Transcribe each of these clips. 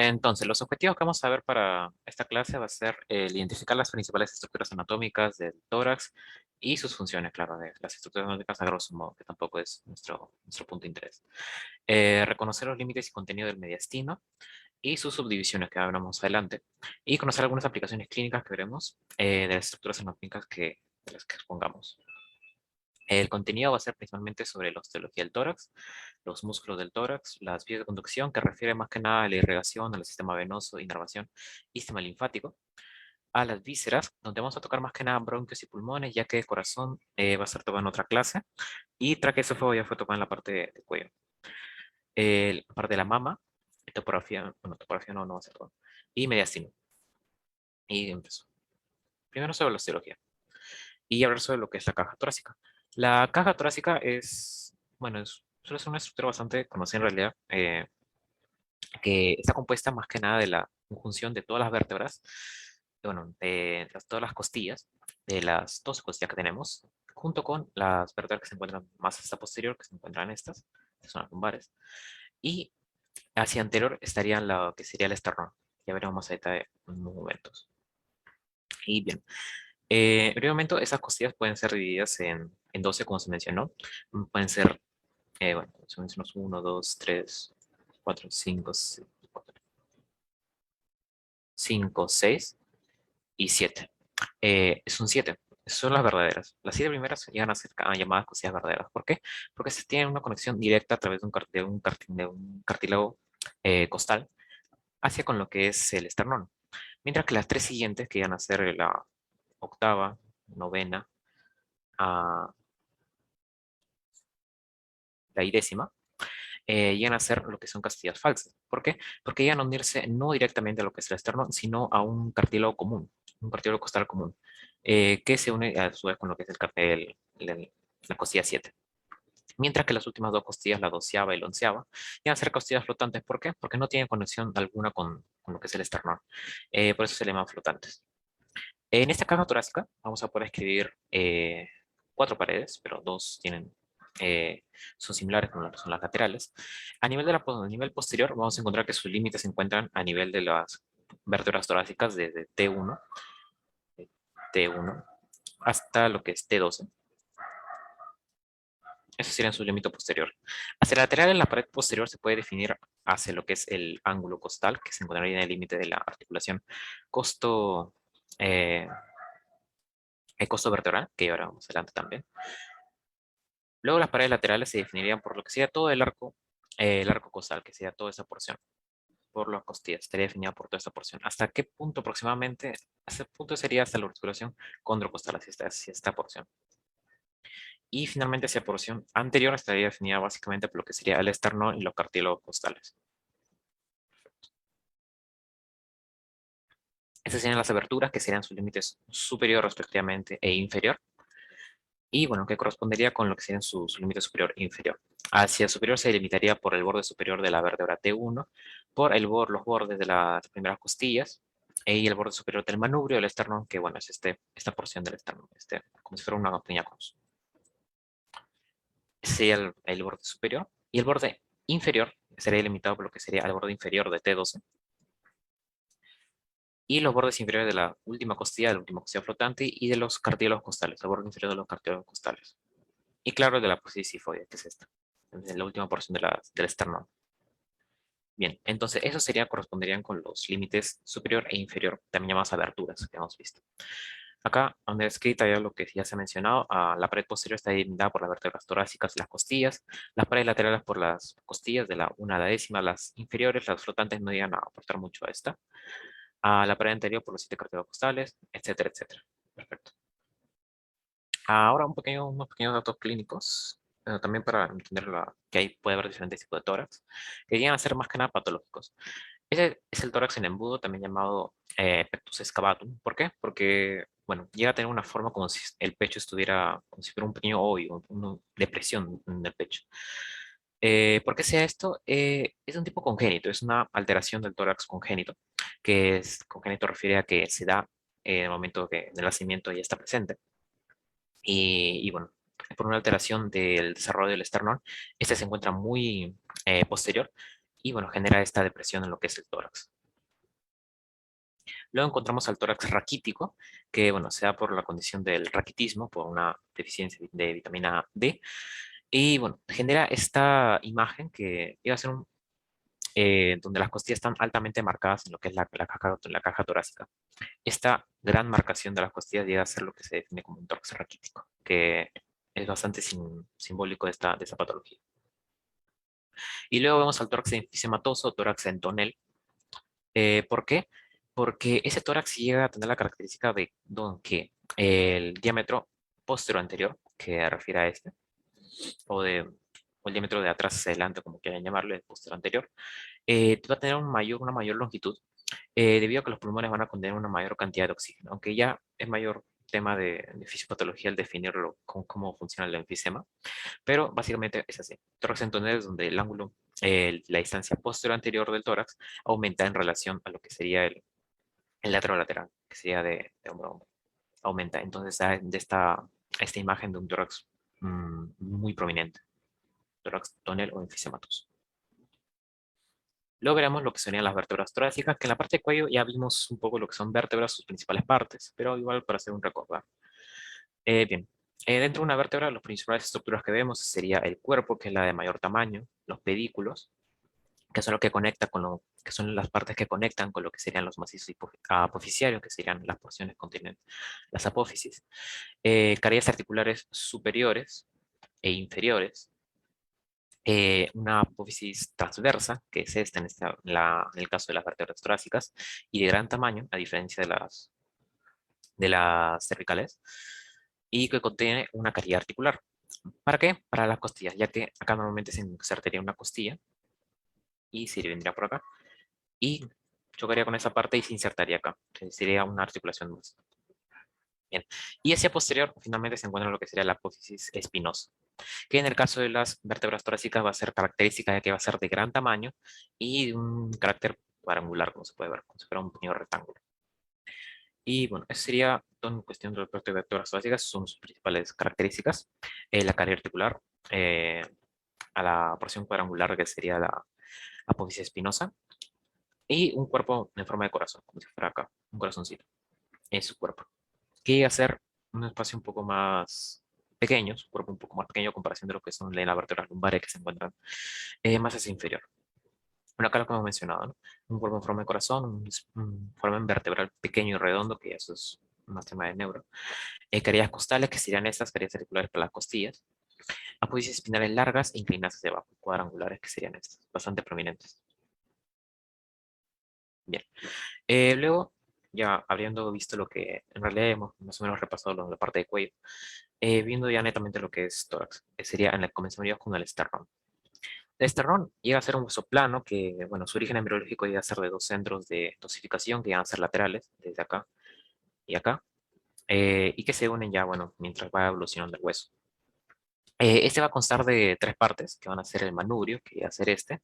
Entonces, los objetivos que vamos a ver para esta clase va a ser el identificar las principales estructuras anatómicas del tórax y sus funciones, claro, de las estructuras anatómicas a grosso modo, que tampoco es nuestro punto de interés. Reconocer los límites y contenido del mediastino y sus subdivisiones que hablamos adelante. Y conocer algunas aplicaciones clínicas que veremos de las estructuras anatómicas de las que expongamos. El contenido va a ser principalmente sobre la osteología del tórax, los músculos del tórax, las vías de conducción, que refiere más que nada a la irrigación, al sistema venoso, inervación y sistema linfático, a las vísceras, donde vamos a tocar más que nada bronquios y pulmones, ya que el corazón va a ser tocado en otra clase, y tráquea y esófago ya fue tocado en la parte del cuello. La parte de la mama, topografía, bueno, topografía no va a ser todo, y mediastino. Y empezó. Primero sobre la osteología, y hablar sobre lo que es la caja torácica. La caja torácica es, bueno, suele ser una estructura bastante conocida en realidad, que está compuesta más que nada de la conjunción de todas las vértebras, bueno, de todas las costillas, de las 12 costillas que tenemos, junto con las vértebras que se encuentran más hacia posterior, que se encuentran estas, que son las lumbares, y hacia anterior estarían lo que sería el esternón. Ya veremos más a detalle en unos momentos. Y bien, en primer momento, esas costillas pueden ser divididas en 12, como se mencionó. Pueden ser, bueno, se mencionó 1, 2, 3, 4, 5, 5, 6 y 7. Son 7. Son las verdaderas. Las 7 primeras llegan a ser llamadas costillas verdaderas. ¿Por qué? Porque se tienen una conexión directa a través de un cartílago costal hacia con lo que es el esternón. Mientras que las 3 siguientes, que llegan a ser la octava, novena, la y décima, llegan a ser lo que son costillas falsas. ¿Por qué? Porque llegan a unirse no directamente a lo que es el esternón, sino a un cartílago común, un cartílago costal común, que se une a su vez con lo que es la costilla 7. Mientras que las últimas dos costillas, la doceava y la onceava, llegan a ser costillas flotantes. ¿Por qué? Porque no tienen conexión alguna con lo que es el esternón. Por eso se le llaman flotantes. En esta caja torácica vamos a poder escribir 4 paredes, pero 2 son similares con lo que son las laterales. A nivel posterior vamos a encontrar que sus límites se encuentran a nivel de las vértebras torácicas desde T1 hasta lo que es T12. Eso sería su límite posterior. Hacia el lateral en la pared posterior se puede definir hacia lo que es el ángulo costal, que se encontraría en el límite de la articulación costo, eh, el costo vertebral, que ahora vamos adelante también. Luego las paredes laterales se definirían por lo que sería todo el arco costal, que sería toda esa porción, por las costillas, estaría definida por toda esta porción. ¿Hasta qué punto aproximadamente? Ese punto sería hasta la articulación condrocostal, hacia esta porción. Y finalmente esa porción anterior estaría definida básicamente por lo que sería el esternón y los cartílagos costales. Esas serían las aberturas, que serían sus límites superior respectivamente e inferior. Y bueno, que correspondería con lo que serían sus límites superior e inferior. Hacia superior se delimitaría por el borde superior de la vértebra T1, por los bordes de las primeras costillas, y el borde superior del manubrio del esternón, que bueno, es esta porción del esternón, como si fuera una pequeña cruz. Ese sería el borde superior, y el borde inferior sería delimitado por lo que sería el borde inferior de T12, y los bordes inferiores de la última costilla flotante, y de los cartílagos costales, el borde inferior de los cartílagos costales. Y claro, de la apófisis sifoidea, que es esta, es la última porción del esternón. Bien, entonces eso corresponderían con los límites superior e inferior, también llamadas aberturas, que hemos visto. Acá, donde escrita ya lo que ya se ha mencionado, la pared posterior está delimitada por las vértebras torácicas y las costillas, las paredes laterales por las costillas de la 1 a la décima, las inferiores, las flotantes no llegan a aportar mucho a esta, a la pared anterior por los 7 cartílagos costales, etcétera, etcétera. Perfecto. Ahora unos pequeños datos clínicos, también para entender que ahí puede haber diferentes tipos de tórax, que llegan a ser más que nada patológicos. Ese es el tórax en embudo, también llamado pectus excavatum. ¿Por qué? Porque, bueno, llega a tener una forma como si el pecho estuviera, como si fuera un pequeño hoyo, una depresión en el pecho. ¿Por qué sea esto? Es un tipo congénito, es una alteración del tórax congénito, que es congénito refiere a que se da en el momento del nacimiento ya está presente. Y bueno, por una alteración del desarrollo del esternón, este se encuentra muy posterior y bueno, genera esta depresión en lo que es el tórax. Luego encontramos al tórax raquítico, que bueno, se da por la condición del raquitismo, por una deficiencia de vitamina D. Y bueno, genera esta imagen que iba a ser donde las costillas están altamente marcadas en lo que es la caja torácica. Esta gran marcación de las costillas llega a ser lo que se define como un tórax raquítico, que es bastante simbólico de esta patología. Y luego vemos al tórax enfisematoso o tórax entonel. ¿Por qué? Porque ese tórax llega a tener la característica de que el diámetro posterior anterior, que refiere a este, o el diámetro de atrás hacia adelante, como quieran llamarlo, el posterior anterior, va a tener una mayor longitud, debido a que los pulmones van a contener una mayor cantidad de oxígeno, aunque ya es mayor tema de fisiopatología el definirlo con cómo funciona el enfisema, pero básicamente es así. Tórax entonel es donde el ángulo, la distancia posterior anterior del tórax aumenta en relación a lo que sería el lateral, que sería de hombro a hombro. Aumenta. Entonces da de esta imagen de un tórax muy prominente. Tórax tonel o enfisematos. Luego veremos lo que serían las vértebras torácicas, que en la parte de cuello ya vimos un poco lo que son vértebras, sus principales partes, pero igual para hacer un recordar. Bien, dentro de una vértebra, las principales estructuras que vemos sería el cuerpo, que es la de mayor tamaño, los pedículos, que son lo que conecta con que son las partes que conectan con lo que serían los macizos apoficiarios, que serían las porciones contienen las apófisis, carillas articulares superiores e inferiores, una apófisis transversa, que es esta en el caso de las vértebras torácicas, y de gran tamaño, a diferencia de las cervicales, y que contiene una carilla articular. ¿Para qué? Para las costillas, ya que acá normalmente se insertaría una costilla y se vendría por acá y chocaría con esa parte y se insertaría acá. Sería una articulación más. Bien. Y hacia posterior, finalmente se encuentra lo que sería la apófisis espinosa, que en el caso de las vértebras torácicas va a ser característica de que va a ser de gran tamaño y de un carácter cuadrangular, como se puede ver, como si fuera un pequeño rectángulo. Y bueno, eso sería todo en cuestión de las vértebras torácicas, son sus principales características. La carilla articular, eh, a la porción cuadrangular que sería la apófisis espinosa, y un cuerpo en forma de corazón, como si fuera acá, un corazoncito, en su cuerpo. Que llega a ser un espacio un poco más pequeño, su cuerpo un poco más pequeño a comparación de lo que son las vértebras lumbares que se encuentran más hacia inferior. Bueno, acá lo que hemos mencionado, ¿no? Un cuerpo en forma de corazón, un foramen vertebral pequeño y redondo, que eso es más tema de neuro. Carillas costales, que serían estas carillas articulares para las costillas. Apófisis espinales largas e inclinadas hacia abajo, cuadrangulares, que serían estas, bastante prominentes. Bien. Luego, ya habiendo visto lo que en realidad hemos más o menos repasado la parte de cuello, viendo ya netamente lo que es tórax, sería comenzaríamos con el esternón. El esternón llega a ser un hueso plano que, bueno, su origen embriológico llega a ser de dos centros de dosificación que llegan a ser laterales, desde acá y acá, y que se unen ya, bueno, mientras va evolucionando el hueso. Este va a constar de tres partes, que van a ser el manubrio, que va a ser este,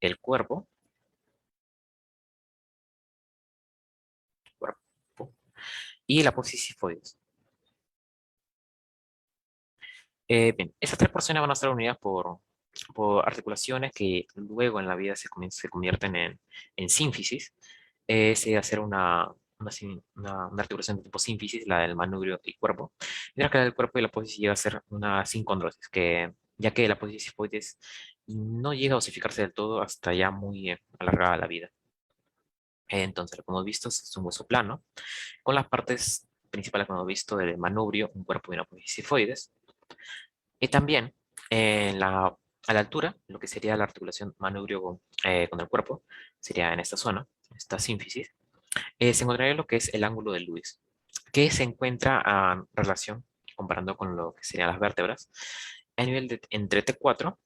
el cuerpo y la apófisis sifoides. Bien, esas tres porciones van a estar unidas por articulaciones que luego en la vida se convierten en sínfisis. Se va a hacer una articulación de tipo sínfisis, la del manubrio y cuerpo. Mientras que la del cuerpo y la apófisis llega a ser una sincondrosis, ya que la apófisis sifoides no llega a osificarse del todo hasta ya muy alargada la vida. Entonces, lo que hemos visto es un hueso plano, con las partes principales que hemos visto del manubrio, un cuerpo y una apófisis sifoides. Y también a la altura, lo que sería la articulación manubrio con el cuerpo, sería en esta zona, esta sínfisis, se encontraría lo que es el ángulo de Lewis, que se encuentra en relación, comparando con lo que serían las vértebras, a nivel de entre T4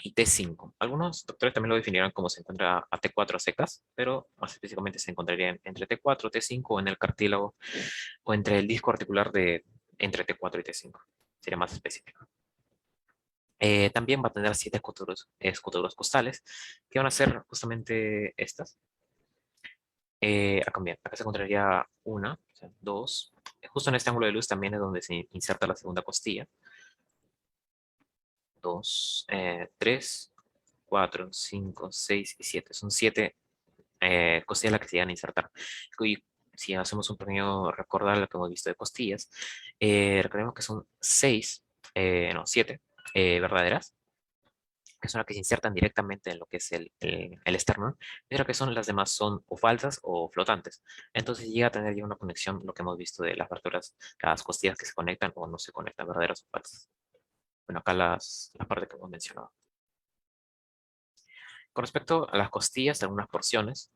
y T5. Algunos doctores también lo definieron como se encuentra a T4 a secas, pero más específicamente se encontraría entre T4, T5 o en el cartílago o entre el disco articular de entre T4 y T5. Sería más específico. También va a tener 7 escoturas costales, que van a ser justamente estas. Acá se encontraría una, o sea, dos. Justo en este ángulo de luz también es donde se inserta la segunda costilla. Dos, tres 4, 5, 6 y 7. Son 7 costillas las que se van a insertar. Y si hacemos un pequeño recordar lo que hemos visto de costillas, recordemos que son 6, no, 7 verdaderas, que son las que se insertan directamente en lo que es el esternón, pero que son las demás son o falsas o flotantes. Entonces llega a tener ya una conexión, lo que hemos visto de las vértebras, las costillas que se conectan o no se conectan, verdaderas o falsas. Bueno, acá la parte que hemos mencionado. Con respecto a las costillas, algunas porciones,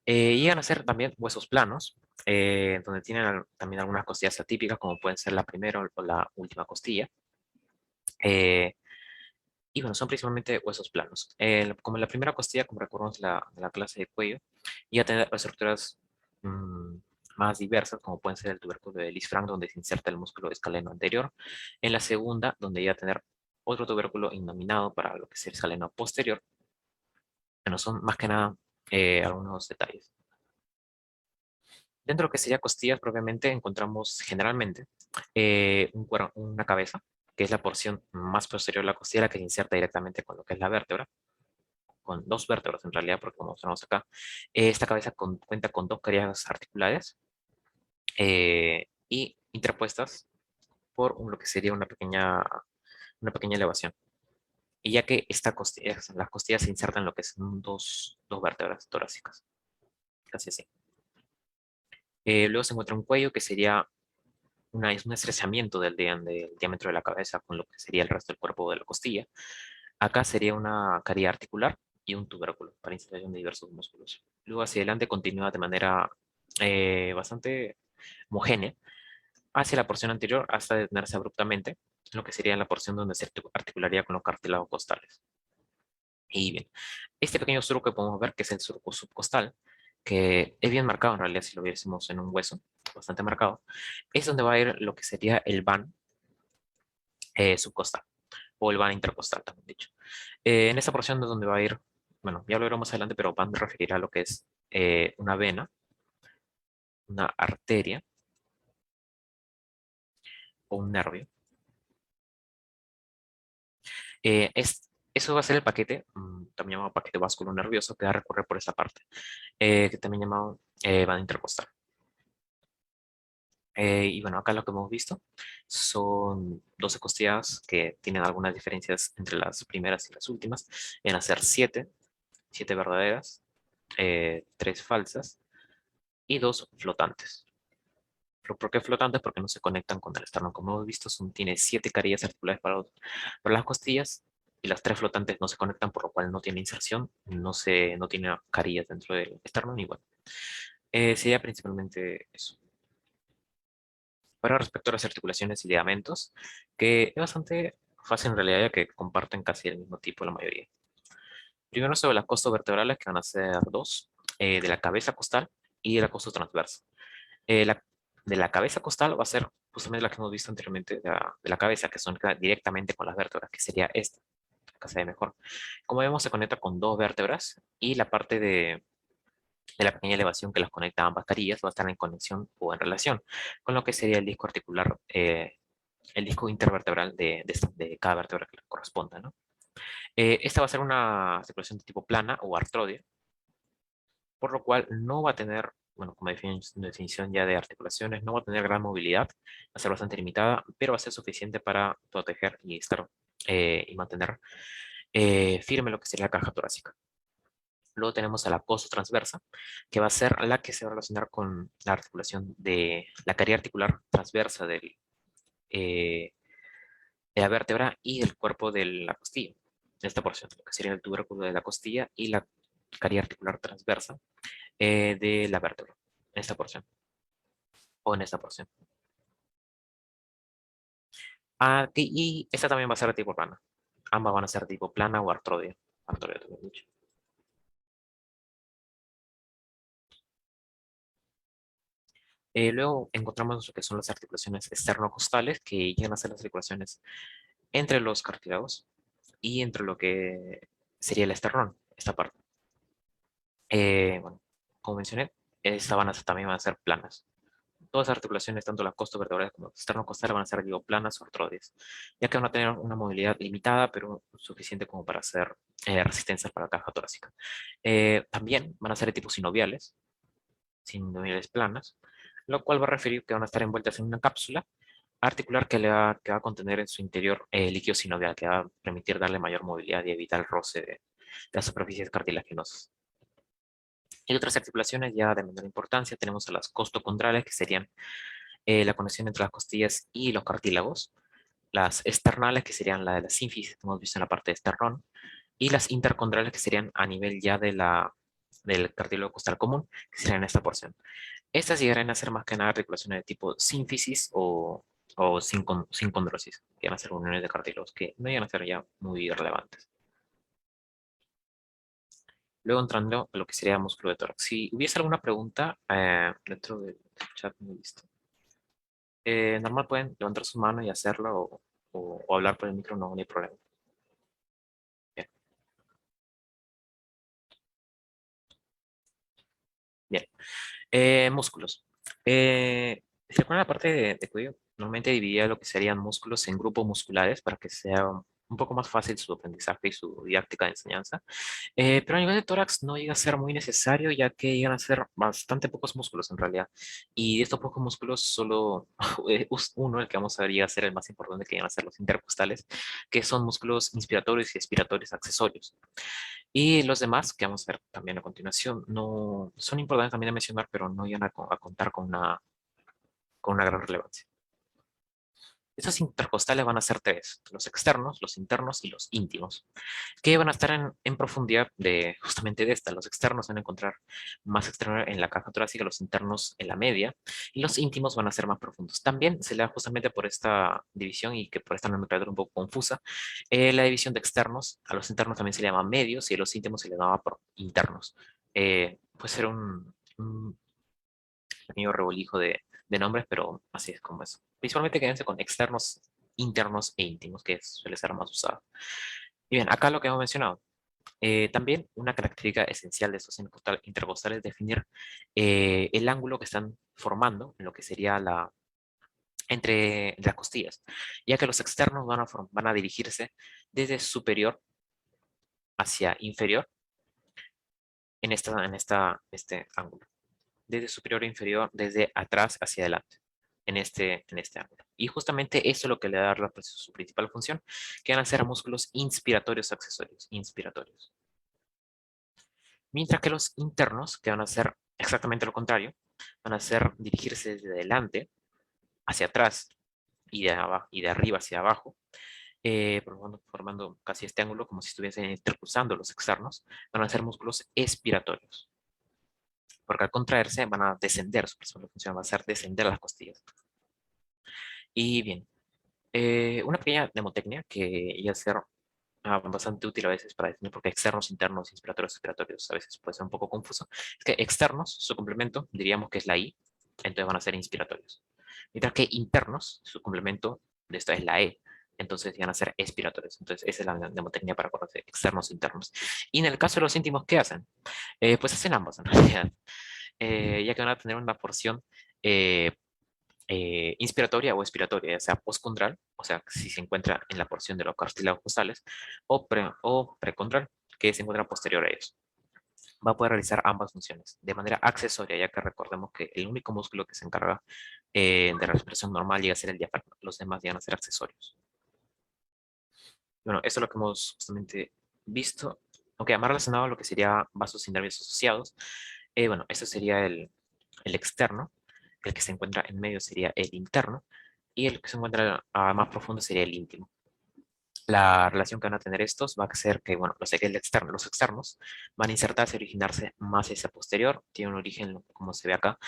llegan a ser también huesos planos, donde tienen también algunas costillas atípicas, como pueden ser la primera o la última costilla. Eh, y bueno, son principalmente huesos planos. Como la primera costilla, como recordamos de la clase de cuello, y a tener estructuras mm, más diversas, como pueden ser el tubérculo de Lisfranc, donde se inserta el músculo escaleno anterior. En la segunda, donde ya a tener otro tubérculo innominado para lo que es el escaleno posterior. Bueno, son más que nada algunos detalles. Dentro de lo que sería costillas propiamente, encontramos generalmente una cabeza, que es la porción más posterior de la costilla, que se inserta directamente con lo que es la vértebra, con dos vértebras en realidad, porque como mostramos acá, esta cabeza cuenta con dos carillas articulares y interpuestas por lo que sería una pequeña elevación. Y ya que las costillas se insertan en lo que son dos vértebras torácicas, casi así. Luego se encuentra un cuello que sería es un estrechamiento del diámetro de la cabeza con lo que sería el resto del cuerpo de la costilla. Acá sería una caría articular y un tubérculo para inserción de diversos músculos. Luego hacia adelante continúa de manera bastante homogénea hacia la porción anterior hasta detenerse abruptamente, lo que sería la porción donde se articularía con los cartílagos costales. Y bien, este pequeño surco que podemos ver, que es el surco subcostal, que es bien marcado en realidad si lo viésemos en un hueso, bastante marcado, es donde va a ir lo que sería el van subcostal, o el van intercostal, también dicho. En esta porción es donde va a ir, bueno, ya lo veremos más adelante, pero van a referir a lo que es una vena, una arteria o un nervio. Eso va a ser el paquete, también llamado paquete vascular nervioso, que va a recorrer por esta parte, que también llamado van intercostal. Y bueno, acá lo que hemos visto son 12 costillas que tienen algunas diferencias entre las primeras y las últimas, en hacer 7 verdaderas, 3 falsas y 2 flotantes. ¿Pero por qué flotantes? Porque no se conectan con el esternón. Como hemos visto, tiene 7 carillas articulares para las costillas y las 3 flotantes no se conectan, por lo cual no tiene inserción, no tiene carillas dentro del esternón y bueno, sería principalmente eso. Ahora respecto a las articulaciones y ligamentos, que es bastante fácil en realidad ya que comparten casi el mismo tipo la mayoría. Primero sobre las costas vertebrales que van a ser dos, de la cabeza costal y de la costa transversa. De la cabeza costal va a ser justamente la que hemos visto anteriormente de la cabeza, que son directamente con las vértebras, que sería esta, acá se ve mejor. Como vemos, se conecta con dos vértebras y la parte de la pequeña elevación que las conecta a ambas carillas va a estar en conexión o en relación con lo que sería el disco articular, el disco intervertebral de cada vértebra que le corresponda, ¿no? Esta va a ser una articulación de tipo plana o artroide, por lo cual no va a tener, bueno, como definición ya de articulaciones, no va a tener gran movilidad, va a ser bastante limitada, pero va a ser suficiente para proteger y estar y mantener firme lo que sería la caja torácica. Luego tenemos a la costotransversa, que va a ser la que se va a relacionar con la articulación de la caría articular transversa eh, de la vértebra y del cuerpo de la costilla. Esta porción, lo que sería el tubérculo de la costilla y la caría articular transversa de la vértebra, en esta porción, o en esta porción. Y esta también va a ser de tipo plana. Ambas van a ser de tipo plana o artroide. Artroide también dicho. Luego encontramos lo que son las articulaciones externocostales, que llegan a ser las articulaciones entre los cartílagos y entre lo que sería el esternón, esta parte. Bueno, como mencioné, estas también van a ser planas. todas las articulaciones, tanto las costovertebrales como las esternocostales, van a ser, digo, planas o artroides, ya que van a tener una movilidad limitada, pero suficiente como para hacer resistencia para la caja torácica. También van a ser de tipo sinoviales planas, lo cual va a referir que van a estar envueltas en una cápsula articular que va a contener en su interior líquido sinovial, que va a permitir darle mayor movilidad y evitar el roce de las superficies cartilaginosas. Y otras articulaciones ya de menor importancia, tenemos a las costocondrales, que serían la conexión entre las costillas y los cartílagos, las esternales, que serían la de la sínfisis, que hemos visto en la parte de esternón, y las intercondrales, que serían a nivel ya del cartílago costal común, que serían en esta porción. Estas llegarán a ser más que nada articulaciones de tipo sínfisis o sincondrosis, que van a ser uniones de cartílagos que no llegan a ser ya muy relevantes. Luego entrando a lo que sería músculo de tórax. Si hubiese alguna pregunta dentro del chat, no he visto. Normal pueden levantar su mano y hacerlo o hablar por el micro, no, no hay problema. Bien. Bien. Músculos. Si recuerdan la parte de cuello, normalmente dividía lo que serían músculos en grupos musculares para que sea un poco más fácil su aprendizaje y su didáctica de enseñanza. Pero a nivel de tórax no llega a ser muy necesario, ya que llegan a ser bastante pocos músculos en realidad. Y de estos pocos músculos, solo uno, el que vamos a ver, llega a ser el más importante, que llegan a ser los intercostales, que son músculos inspiratorios y expiratorios accesorios. Y los demás, que vamos a ver también a continuación, no son importantes también de mencionar, pero no llegan a contar con una gran relevancia. Esos intercostales van a ser tres: los externos, los internos y los íntimos, que van a estar en profundidad de justamente de esta. Los externos van a encontrar más externo en la caja torácica, los internos en la media, y los íntimos van a ser más profundos. También se le da justamente por esta división y que por esta nomenclatura un poco confusa, la división de externos. A los internos también se le llama medios y a los íntimos se le llama por internos. Puede ser un pequeño rebolijo de nombres, pero así es como es. Principalmente quédense con externos, internos e íntimos, que suele ser más usado. Y bien, acá lo que hemos mencionado. También una característica esencial de estos intercostales es definir el ángulo que están formando en lo que sería entre las costillas, ya que los externos van a dirigirse desde superior hacia inferior este ángulo. Desde superior a inferior, desde atrás hacia adelante, en este ángulo. Y justamente eso es lo que le da su principal función, que van a ser músculos inspiratorios accesorios, inspiratorios. Mientras que los internos, que van a ser exactamente lo contrario, van a ser dirigirse desde adelante hacia atrás y de arriba hacia abajo, formando casi este ángulo como si estuviesen intercruzando los externos, van a ser músculos expiratorios. Porque al contraerse van a descender, su principal función va a ser descender las costillas. Y bien, una pequeña mnemotecnia que ya ser bastante útil a veces para definir, porque externos, internos, inspiratorios, expiratorios a veces puede ser un poco confuso, es que externos, su complemento, diríamos que es la I, entonces van a ser inspiratorios. Mientras que internos, su complemento de esta es la E, entonces van a ser expiratorios. Entonces esa es la mnemotecnia para conocer externos e internos. Y en el caso de los íntimos, ¿qué hacen? Pues hacen ambos en realidad, ya que van a tener una porción eh, inspiratoria o expiratoria, ya sea postcondral, o sea, si se encuentra en la porción de los cartílagos costales, o precondral, que se encuentra posterior a ellos. Va a poder realizar ambas funciones de manera accesoria, ya que recordemos que el único músculo que se encarga de respiración normal llega a ser el diafragma, los demás llegan a ser accesorios. Bueno, eso es lo que hemos justamente visto. Aunque más relacionado a lo que sería vasos y nervios asociados, bueno, esto sería el externo, el que se encuentra en medio sería el interno, y el que se encuentra más profundo sería el íntimo. La relación que van a tener estos va a ser que, bueno, los externos van a insertarse y originarse más hacia posterior, tiene un origen, como se ve acá,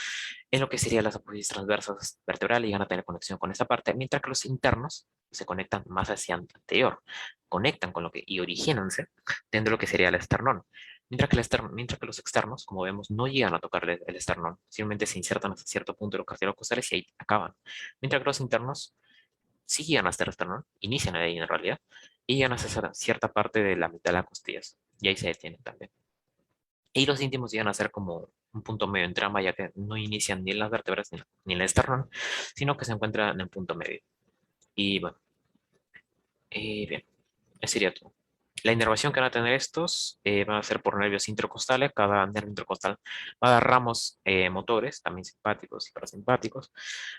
en lo que serían las apófisis transversas vertebrales y van a tener conexión con esa parte, mientras que los internos se conectan más hacia anterior, conectan con lo que y origínanse dentro de lo que sería el esternón. Mientras que los externos, como vemos, no llegan a tocar el esternón, simplemente se insertan hasta cierto punto de los cartílagos costales y ahí acaban. Mientras que los internos sí llegan hasta el esternón, inician ahí en realidad, y llegan hasta cierta parte de la mitad de las costillas, y ahí se detienen también. Y los íntimos llegan a ser como un punto medio entre ambas, ya que no inician ni en las vértebras ni en el esternón, sino que se encuentran en el punto medio. Y bueno, bien, ese sería todo. La inervación que van a tener estos van a ser por nervios intercostales. Cada nervio intercostal va a dar ramos motores, también simpáticos y parasimpáticos,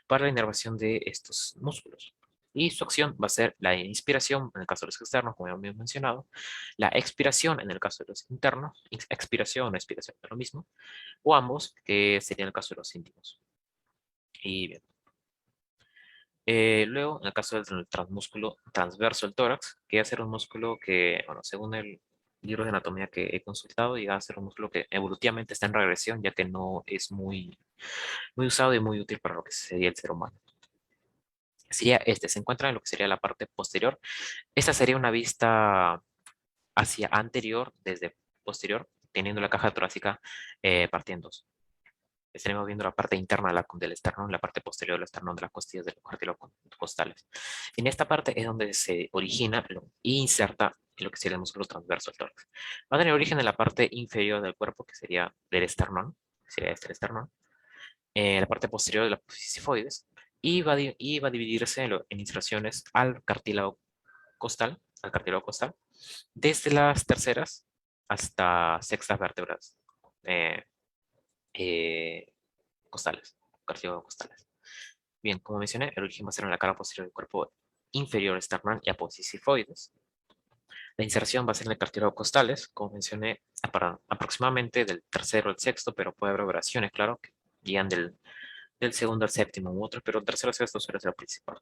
para la inervación de estos músculos. Y su acción va a ser la inspiración en el caso de los externos, como ya hemos mencionado, la expiración en el caso de los internos, expiración o expiración es lo mismo, o ambos, que sería en el caso de los íntimos. Y bien. Luego, en el caso del transmúsculo transverso del tórax, que va a ser un músculo que, bueno, según el libro de anatomía que he consultado, llega a ser un músculo que evolutivamente está en regresión, ya que no es muy usado y muy útil para lo que sería el ser humano. Sería este, se encuentra en lo que sería la parte posterior. Esta sería una vista hacia anterior desde posterior, teniendo la caja torácica partiendo. Estaremos viendo la parte interna del esternón, la parte posterior del esternón, de las costillas de los cartílagos costales. En esta parte es donde se origina e inserta lo que sería el músculo transverso del tórax. Va a tener origen en la parte inferior del cuerpo, que sería del esternón, sería este el esternón, la parte posterior de la sifoides, y va a dividirse en inserciones al cartílago costal, desde las terceras hasta sextas vértebras eh, eh, costales, cartílago-costales. Bien, como mencioné, el origen va a ser en la cara posterior del cuerpo inferior esternal y apófisis. La inserción va a ser en el cartílago costales, como mencioné, para aproximadamente del tercero al sexto, pero puede haber variaciones, claro, que guían del segundo al séptimo u otros, pero el tercero al sexto suele ser el principal.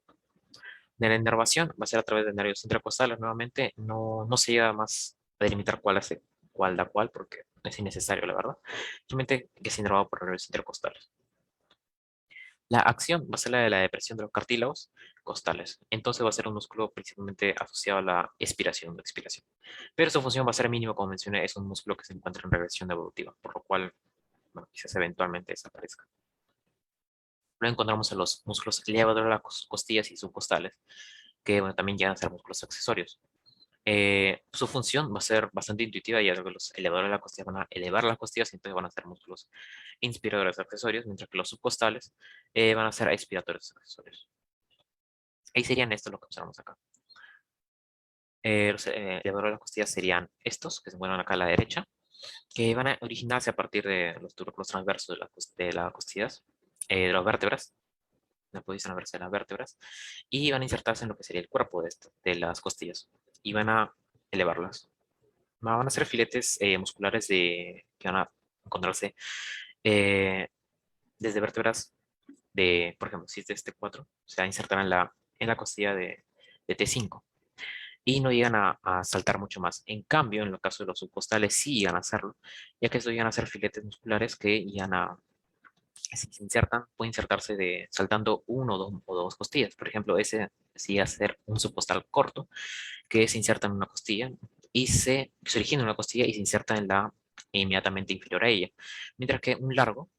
De la inervación va a ser a través de nervios intracostales, nuevamente, no se llega más a delimitar cuál da cuál, porque es innecesario, la verdad. Simplemente que es inervado por nervios intercostales. La acción va a ser la de la depresión de los cartílagos costales. Entonces va a ser un músculo principalmente asociado a la expiración o expiración. Pero su función va a ser mínima, como mencioné, es un músculo que se encuentra en regresión evolutiva, por lo cual, bueno, quizás eventualmente desaparezca. Luego encontramos a los músculos elevadores de las costillas y subcostales, que bueno, también llegan a ser músculos accesorios. Su función va a ser bastante intuitiva, ya que los elevadores de la costilla van a elevar las costillas y entonces van a ser músculos inspiradores accesorios, mientras que los subcostales van a ser expiradores accesorios. Ahí serían estos los que observamos acá. Los elevadores de las costillas serían estos, que se encuentran acá a la derecha, que van a originarse a partir de los túbulos transversos de las costillas, de las vértebras, la posición transversa de las vértebras, y van a insertarse en lo que sería el cuerpo de las costillas, y van a elevarlas. Van a ser filetes musculares que van a encontrarse eh, desde vértebras por ejemplo, si es de este 4, se va a insertar en la costilla de T5 y no llegan a saltar mucho más. En cambio, en el caso de los subcostales sí llegan a hacerlo, ya que estos llegan a ser filetes musculares que llegan si se insertan, puede insertarse saltando uno o dos costillas. Por ejemplo, ese sí va a ser un subcostal corto que se inserta en una costilla y se origina en una costilla y se inserta en la inmediatamente inferior a ella. Mientras que un largo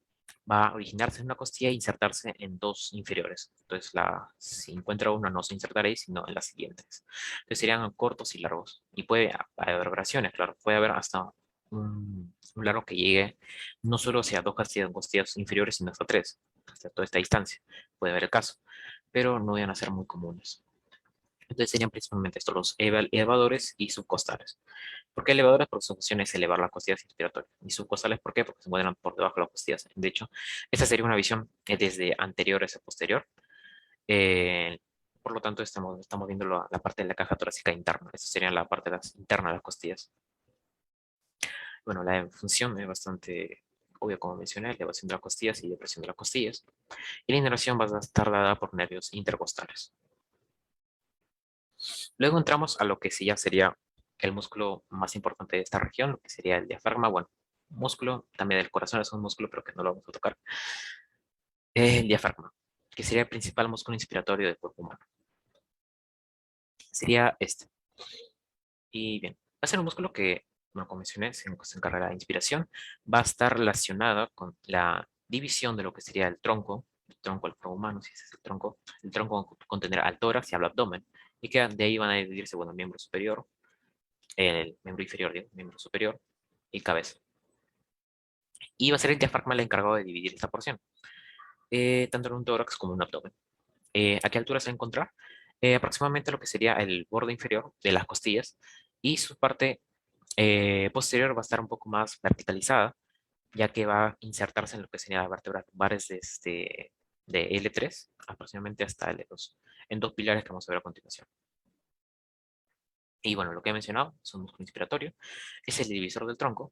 va a originarse en una costilla e insertarse en dos inferiores. Entonces, si encuentra una, no se insertará ahí, sino en las siguientes. Entonces, serían cortos y largos. Y puede haber variaciones, claro. Puede haber hasta un largo que llegue no solo hacia dos costillas inferiores, sino hasta tres, hasta toda esta distancia. Puede haber el caso, pero no van a ser muy comunes. Entonces, serían principalmente estos los elevadores y subcostales. ¿Por qué elevadores? Porque su función es elevar las costillas inspiratorias. ¿Y subcostales por qué? Porque se encuentran por debajo de las costillas. De hecho, esta sería una visión desde anterior hacia posterior. Eh, por lo tanto, estamos viendo la parte de la caja torácica interna. Esta sería la parte interna de las costillas. Bueno, la función es bastante obvia, como mencioné, elevación de las costillas y depresión de las costillas. Y la inervación va a estar dada por nervios intercostales. Luego entramos a lo que sí ya sería el músculo más importante de esta región, lo que sería el diafragma. Bueno, músculo también del corazón es un músculo, pero que no lo vamos a tocar. El diafragma, que sería el principal músculo inspiratorio del cuerpo humano. Sería este. Y bien, va a ser un músculo que, bueno, como mencioné, se encarga de la inspiración. Va a estar relacionada con la división de lo que sería el tronco del cuerpo humano, si ese es el tronco. El tronco contendrá al tórax y al abdomen. Y que de ahí van a dividirse, bueno, el miembro superior, el miembro inferior, digo, miembro superior y cabeza. y va a ser el diafragma el encargado de dividir esta porción, tanto en un tórax como en un abdomen. ¿A qué altura se va a encontrar? Aproximadamente lo que sería el borde inferior de las costillas y su parte posterior va a estar un poco más verticalizada, ya que va a insertarse en lo que serían las vértebras lumbares de L3, aproximadamente hasta L2, en dos pilares que vamos a ver a continuación. Y bueno, lo que he mencionado es un músculo inspiratorio, es el divisor del tronco.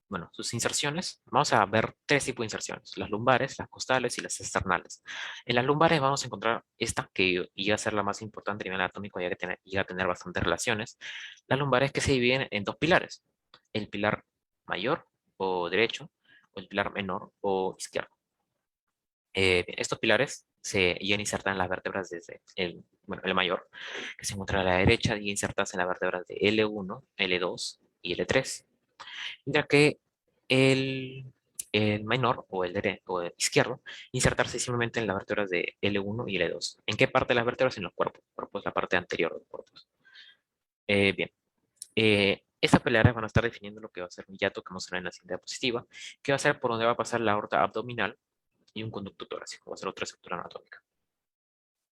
Bueno, sus inserciones, vamos a ver tres tipos de inserciones, las lumbares, las costales y las externales. En las lumbares vamos a encontrar esta que iba a ser la más importante a nivel anatómico, ya que llega a tener bastantes relaciones. Las lumbares que se dividen en dos pilares, el pilar mayor o derecho, o el pilar menor o izquierdo. Bien, estos pilares se iban a insertar en las vértebras desde bueno, el mayor, que se encuentra a la derecha, y insertarse en las vértebras de L1, L2 y L3. Mientras que el menor o el izquierdo, insertarse simplemente en las vértebras de L1 y L2. ¿En qué parte de las vértebras? En los cuerpos. El cuerpo es la parte anterior del cuerpo. Bien. Estas pilares van a estar definiendo lo que va a ser un hiato que vamos a ver en la siguiente diapositiva, que va a ser por donde va a pasar la aorta abdominal y un conducto torácico, va a ser otra estructura anatómica.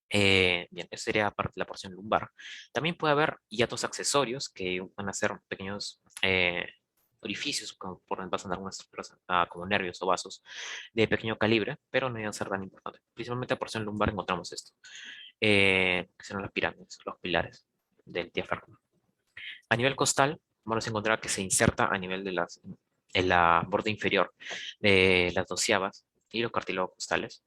Bien, eso sería parte de la porción lumbar. También puede haber hiatos accesorios que van a ser pequeños orificios como por donde pasan algunas estructuras como nervios o vasos de pequeño calibre, pero no van a ser tan importantes. Principalmente en la porción lumbar encontramos esto, que son las pirámides, los pilares del diafragma. A nivel costal, vamos a encontrar que se inserta a nivel en la borde inferior de las doceavas y los cartílagos costales.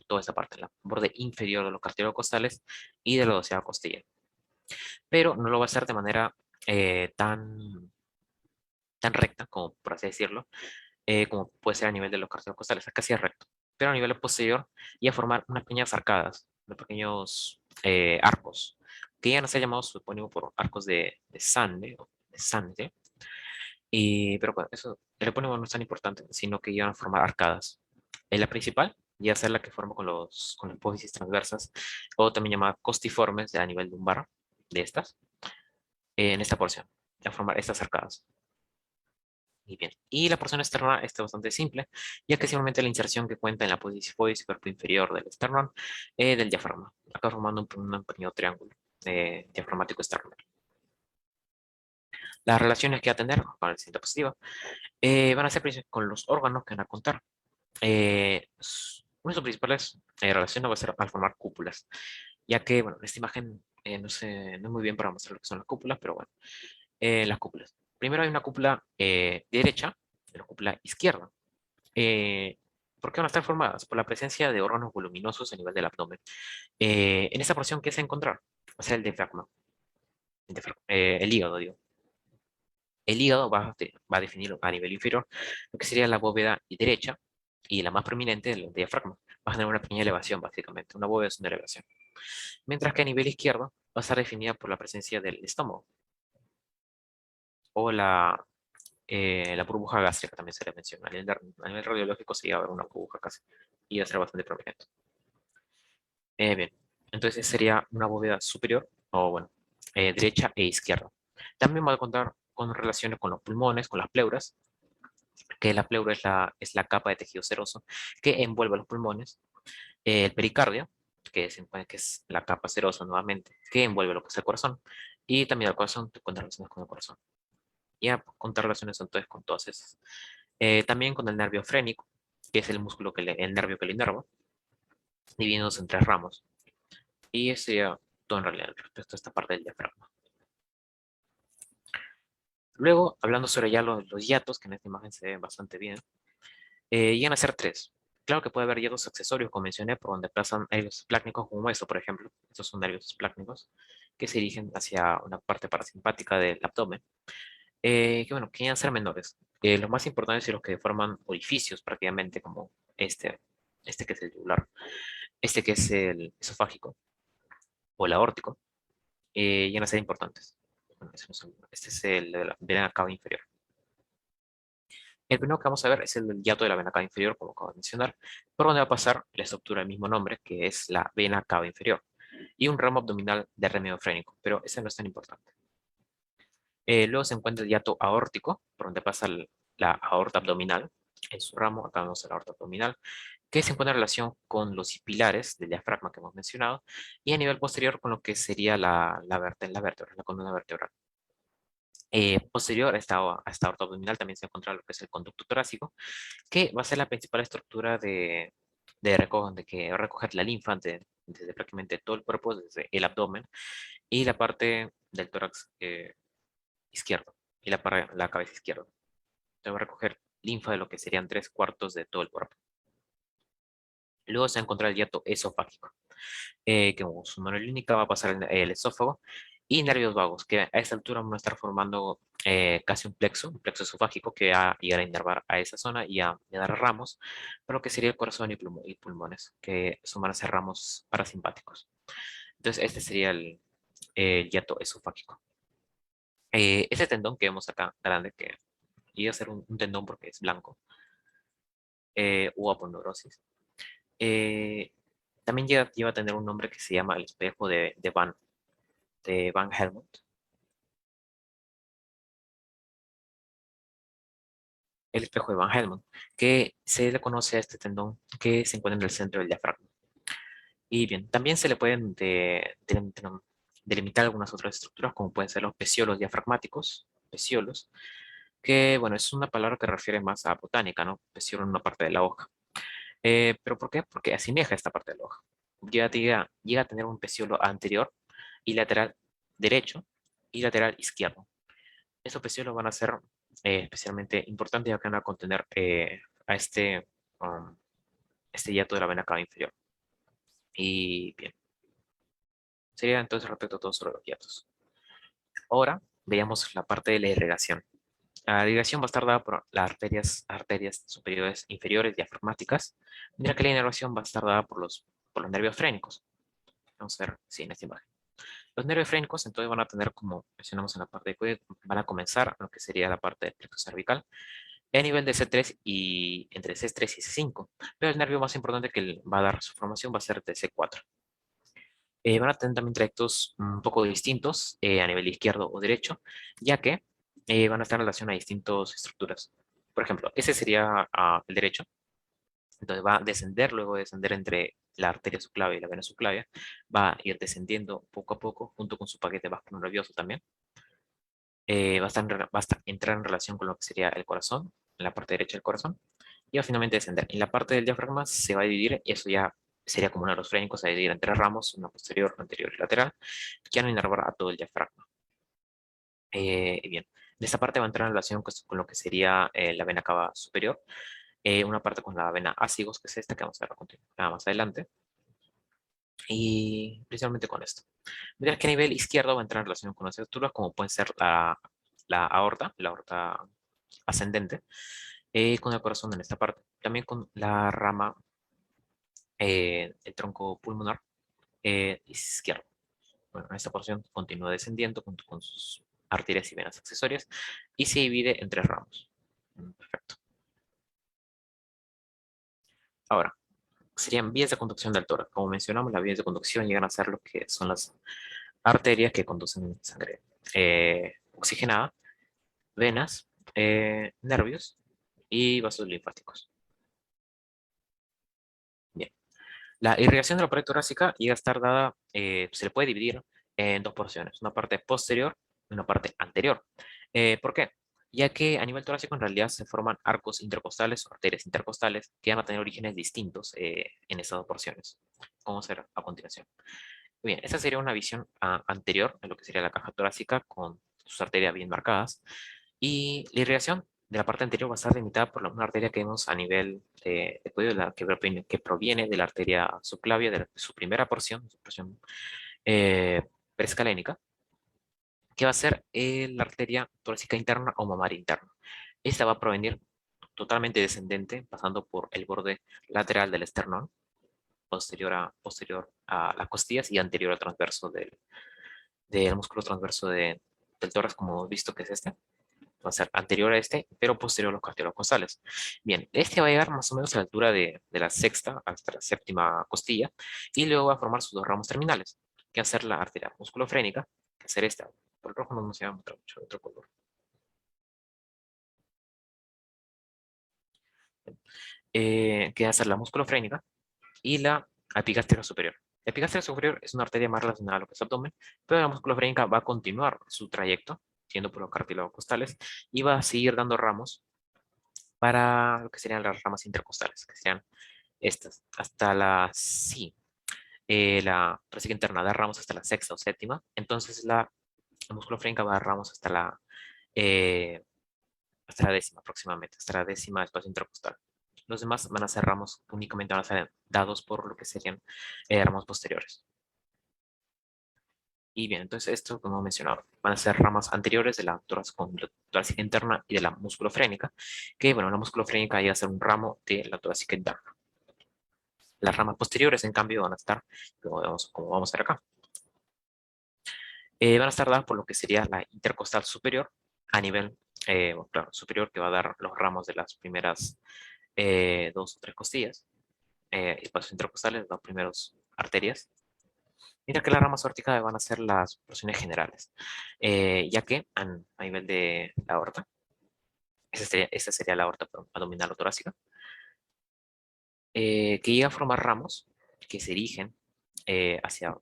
Toda esta parte, la borde inferior de los cartílagos costales y de la doceava costilla. Pero no lo va a hacer de manera tan recta, como por así decirlo, como puede ser a nivel de los cartílagos costales, acá sí es recto. Pero a nivel posterior, y a formar unas pequeñas arcadas, unos pequeños arcos, que ya no se ha llamado su epónimo por arcos de Sande. Pero bueno, eso, el epónimo no es tan importante, sino que iban a formar arcadas. En la principal, ya sea la que forma con las hipófisis transversas, o también llamada costiformes a nivel lumbar, de estas, en esta porción, a formar estas arcadas. Y bien, y la porción externa está bastante simple, ya que simplemente la inserción que cuenta en la hipófisis cuerpo inferior del esternón del diafragma, acá formando un pequeño triángulo diafragmático externo. Las relaciones que va a tener con la siguiente diapositiva van a ser con los órganos que van a contar. Una de sus principales relaciones va a ser al formar cúpulas, ya que, bueno, en esta imagen no sé, no es muy bien para mostrar lo que son las cúpulas, pero bueno, las cúpulas. Primero hay una cúpula derecha y una cúpula izquierda. ¿Por qué van a estar formadas? Por la presencia de órganos voluminosos a nivel del abdomen. En esta porción, ¿qué se va a encontrar? Va a ser el diafragma, el hígado, digo. El hígado va a definir a nivel inferior lo que sería la bóveda derecha y la más prominente del diafragma. Va a tener una pequeña elevación, básicamente. Una bóveda es una elevación. Mientras que a nivel izquierdo va a estar definida por la presencia del estómago o la burbuja gástrica, también se le menciona. A nivel radiológico se va a ver una burbuja casi y va a ser bastante prominente. Bien, entonces sería una bóveda superior o, bueno, derecha e izquierda. También va a contar con relaciones con los pulmones, con las pleuras, que la pleura es la capa de tejido seroso que envuelve los pulmones, el pericardio, que es la capa serosa nuevamente, que envuelve lo que es el corazón, y también el corazón, con relaciones con el corazón. Ya contar relaciones entonces con todas esas. También con el nervio frénico, que es el músculo el nervio que le inerva, dividiéndose en tres ramos. Y ese sería todo en realidad respecto a esta parte del diafragma. Luego, hablando sobre ya los hiatos, que en esta imagen se ven bastante bien, llegan a ser tres. Claro que puede haber hiatos accesorios, como mencioné, por donde pasan nervios esplácnicos, como esto, por ejemplo. Estos son nervios esplácnicos que se dirigen hacia una parte parasimpática del abdomen, que bueno, que llegan a ser menores. Los más importantes y los que forman orificios prácticamente como este que es el yugular, este que es el esofágico o el aórtico, llegan a ser importantes. Bueno, este es el de la vena cava inferior. El primero que vamos a ver es el hiato de la vena cava inferior, como acabo de mencionar, por donde va a pasar la estructura del mismo nombre, que es la vena cava inferior, y un ramo abdominal de remedio frénico, pero ese no es tan importante. Luego se encuentra el hiato aórtico, por donde pasa la aorta abdominal. En su ramo, acá vemos la aorta abdominal, que se encuentra en relación con los pilares del diafragma que hemos mencionado, y a nivel posterior con lo que sería la vértebra, la columna vertebral. Posterior a esta aorta abdominal también se encuentra lo que es el conducto torácico, que va a ser la principal estructura de que recoger la linfa desde prácticamente todo el cuerpo, desde el abdomen y la parte del tórax izquierdo y la cabeza izquierda. Entonces va a recoger linfa de lo que serían 3/4 de todo el cuerpo. Luego se va a encontrar el hiato esofágico, que como su nombre lo indica va a pasar el esófago, y nervios vagos, que a esta altura van a estar formando casi un plexo esofágico que va a llegar a inervar a esa zona y a dar ramos, para lo que sería el corazón y pulmones, que son van a ser ramos parasimpáticos. Entonces este sería el hiato esofágico. Ese tendón que vemos acá, grande, que iba a ser un tendón porque es blanco, u aponeurosis, eh, también lleva a tener un nombre que se llama el espejo de Van Helmont. El espejo de Van Helmont, que se le conoce a este tendón que se encuentra en el centro del diafragma. Y bien, también se le pueden delimitar algunas otras estructuras, como pueden ser los peciolos diafragmáticos, peciolos, que bueno, es una palabra que refiere más a botánica, ¿no? Peciolo en una parte de la hoja. ¿Pero por qué? Porque asemeja esta parte de la hoja. Llega a tener un peciolo anterior y lateral derecho y lateral izquierdo. Estos peciolos van a ser especialmente importantes, ya que van a contener a um, este hiato de la vena cava inferior. Y bien, sería entonces respecto a todo sobre los hiatos. Ahora veamos la parte de la irrigación. La irrigación va a estar dada por las arterias superiores inferiores diafragmáticas, mientras que la inervación va a estar dada por los nervios frénicos. Vamos a ver, sí, en esta imagen. Los nervios frénicos entonces van a tener, como mencionamos en la parte de cuello, van a comenzar lo que sería la parte del plexo cervical, a nivel de C3 y entre C3 y C5, pero el nervio más importante que va a dar su formación va a ser de C4. Van a tener también trayectos un poco distintos a nivel izquierdo o derecho, ya que van a estar en relación a distintas estructuras. Por ejemplo, ese sería el derecho, entonces va a descender, luego de descender entre la arteria subclavia y la vena subclavia, va a ir descendiendo poco a poco, junto con su paquete vasculonervioso también. Entrar en relación con lo que sería el corazón, en la parte derecha del corazón, y va a finalmente descender. En la parte del diafragma se va a dividir, y eso ya sería como uno de los frénicos, se va a dividir en tres ramos, una posterior, anterior y lateral, que van a inervar a todo el diafragma. Bien, de esta parte va a entrar en relación con lo que sería la vena cava superior, una parte con la vena ácigos, que es esta que vamos a ver más adelante, y principalmente con esto. Mientras que a nivel izquierdo va a entrar en relación con las estructuras como pueden ser la aorta ascendente, con el corazón en esta parte. También con la rama, el tronco pulmonar izquierdo. Bueno, en esta porción continúa descendiendo junto con sus arterias y venas accesorias y se divide en tres ramos. Perfecto. Ahora, serían vías de conducción del tórax. Como mencionamos, las vías de conducción llegan a ser lo que son las arterias que conducen sangre oxigenada, venas, nervios y vasos linfáticos. Bien. La irrigación de la pared torácica llega a estar dada, se le puede dividir en dos porciones, una parte posterior y una parte anterior. ¿Por qué? Ya que a nivel torácico en realidad se forman arcos intercostales o arterias intercostales que van a tener orígenes distintos en estas dos porciones. Vamos a ver a continuación. Bien, esta sería una visión anterior a lo que sería la caja torácica con sus arterias bien marcadas. Y la irrigación de la parte anterior va a estar limitada por una arteria que vemos a nivel de cuello, que proviene de la arteria subclavia, de su primera porción, su porción prescalénica, que va a ser la arteria torácica interna o mamaria interna. Esta va a provenir totalmente descendente, pasando por el borde lateral del esternón, posterior a las costillas y anterior al transverso del músculo transverso del tórax, como hemos visto que es este. Va a ser anterior a este, pero posterior a los cartílagos costales. Bien, este va a llegar más o menos a la altura de la sexta hasta la séptima costilla y luego va a formar sus dos ramos terminales, que va a ser la arteria musculofrénica, que va a ser esta. Por el rojo no se va a mostrar mucho otro color. Que va a ser la musculofrénica y la epigástrica superior. La epigástrica superior es una arteria más relacionada a lo que es abdomen, pero la musculofrénica va a continuar su trayecto, yendo por los cartílagos costales, y va a seguir dando ramos para lo que serían las ramas intercostales, que serían estas, hasta la, sí, la torácica interna da ramos hasta la sexta o séptima, entonces la musculofrénica va a dar ramos eh, hasta la décima aproximadamente, hasta la décima espacio intercostal. Los demás van a ser ramos, únicamente van a ser dados por lo que serían ramos posteriores. Y bien, entonces esto, como he mencionado, van a ser ramas anteriores de la torácica interna y de la musculofrénica, que bueno, la musculofrénica iba a ser un ramo de la torácica interna. Las ramas posteriores, en cambio, van a estar, como vamos a ver acá, van a estar dadas por lo que sería la intercostal superior a nivel bueno, claro, superior, que va a dar los ramos de las primeras dos o tres costillas, espacios intercostales, las primeras arterias, mientras que las ramas verticales van a ser las porciones generales, ya que a nivel de la aorta, esta sería la aorta abdominal o torácica, que llega a formar ramos que se dirigen hacia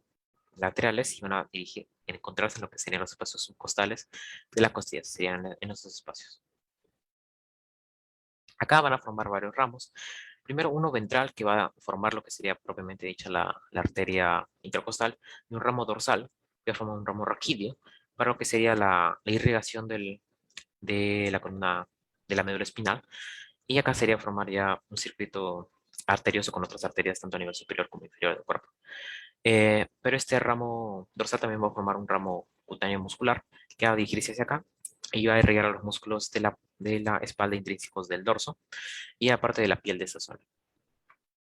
laterales y van a dirigir, encontrarse en lo que serían los espacios subcostales de las costillas, serían en esos espacios. Acá van a formar varios ramos. Primero uno ventral que va a formar lo que sería propiamente dicha la arteria intercostal, y un ramo dorsal que va a formar un ramo raquídeo para lo que sería la irrigación de la columna de la médula espinal. Y acá sería formar ya un circuito arterioso con otras arterias tanto a nivel superior como inferior del cuerpo. Pero este ramo dorsal también va a formar un ramo cutáneo muscular que va a dirigirse hacia acá y va a irrigar a los músculos de la espalda intrínsecos del dorso y aparte de la piel de esa zona.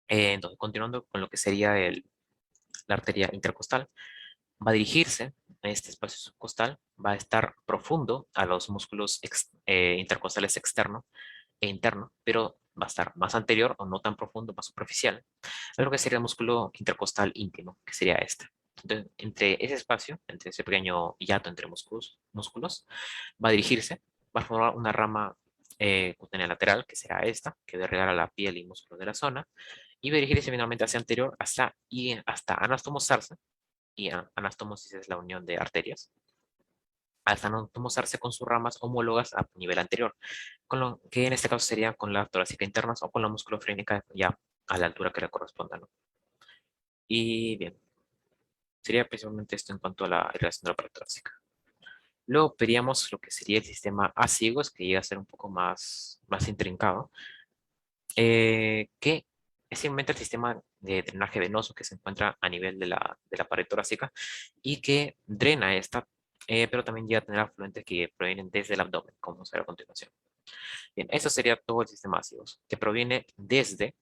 Entonces, continuando con lo que sería la arteria intercostal, va a dirigirse a este espacio subcostal, va a estar profundo a los músculos intercostales externo e interno, pero va a estar más anterior o no tan profundo, más superficial, a lo que sería el músculo intercostal íntimo, que sería este. Entonces, entre ese espacio, entre ese pequeño hiato entre músculos, va a dirigirse, va a formar una rama cutánea lateral, que será esta, que va a regar a la piel y músculos de la zona, y va a dirigirse finalmente hacia anterior hasta anastomosarse, y anastomosis es la unión de arterias, hasta anastomosarse con sus ramas homólogas a nivel anterior, con lo que en este caso sería con la torácica interna o con la musculofrénica ya a la altura que le corresponda, ¿no? Y bien, sería principalmente esto en cuanto a la relación de la pared torácica. Luego veríamos lo que sería el sistema A-cigos, que llega a ser un poco más intrincado, que es simplemente el sistema de drenaje venoso que se encuentra a nivel de la pared torácica y que drena esta, pero también llega a tener afluentes que provienen desde el abdomen, como vamos a ver a continuación. Bien, eso sería todo el sistema ácidos, que proviene desde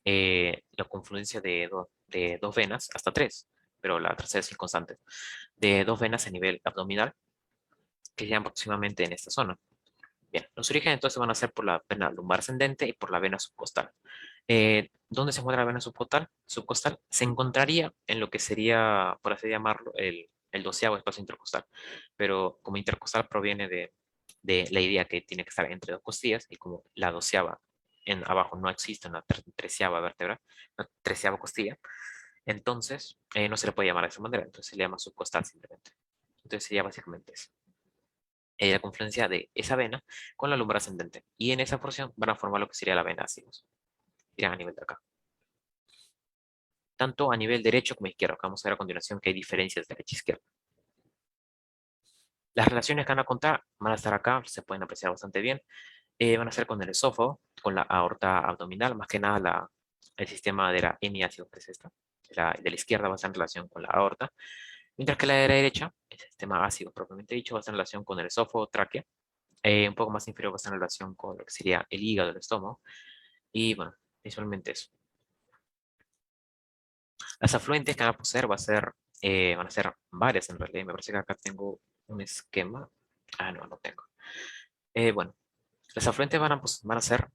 la confluencia de dos venas hasta tres, pero la tercera es inconstante, de dos venas a nivel abdominal, que llegan aproximadamente en esta zona. Bien, los orígenes entonces van a ser por la vena lumbar ascendente y por la vena subcostal. ¿Dónde se encuentra la vena subcostal? Subcostal se encontraría en lo que sería, por así llamarlo, el doceavo espacio intercostal. Pero como intercostal proviene de la idea que tiene que estar entre dos costillas y como la doceava en abajo no existe una treceava vértebra, una treceava costilla, entonces no se le puede llamar de esa manera, entonces se le llama subcostal simplemente. Entonces sería básicamente eso, la confluencia de esa vena con la lumbar ascendente. Y en esa porción van a formar lo que sería la vena sinus. Irán a nivel de acá. Tanto a nivel derecho como izquierdo. Acá vamos a ver a continuación que hay diferencias de derecha e izquierda. Las relaciones que van a contar van a estar acá, se pueden apreciar bastante bien. Van a ser con el esófago, con la aorta abdominal, más que nada el sistema de la hemiácido, que es esta. De la izquierda va a estar en relación con la aorta, mientras que la de la derecha, el sistema ácido propiamente dicho, va a estar en relación con el esófago, tráquea. Un poco más inferior va a estar en relación con lo que sería el hígado, el estómago. Y bueno, visualmente eso. Las afluentes que van a poseer van a ser varias en realidad. Me parece que acá tengo un esquema. Ah, no, no tengo. Bueno, las afluentes van a ser...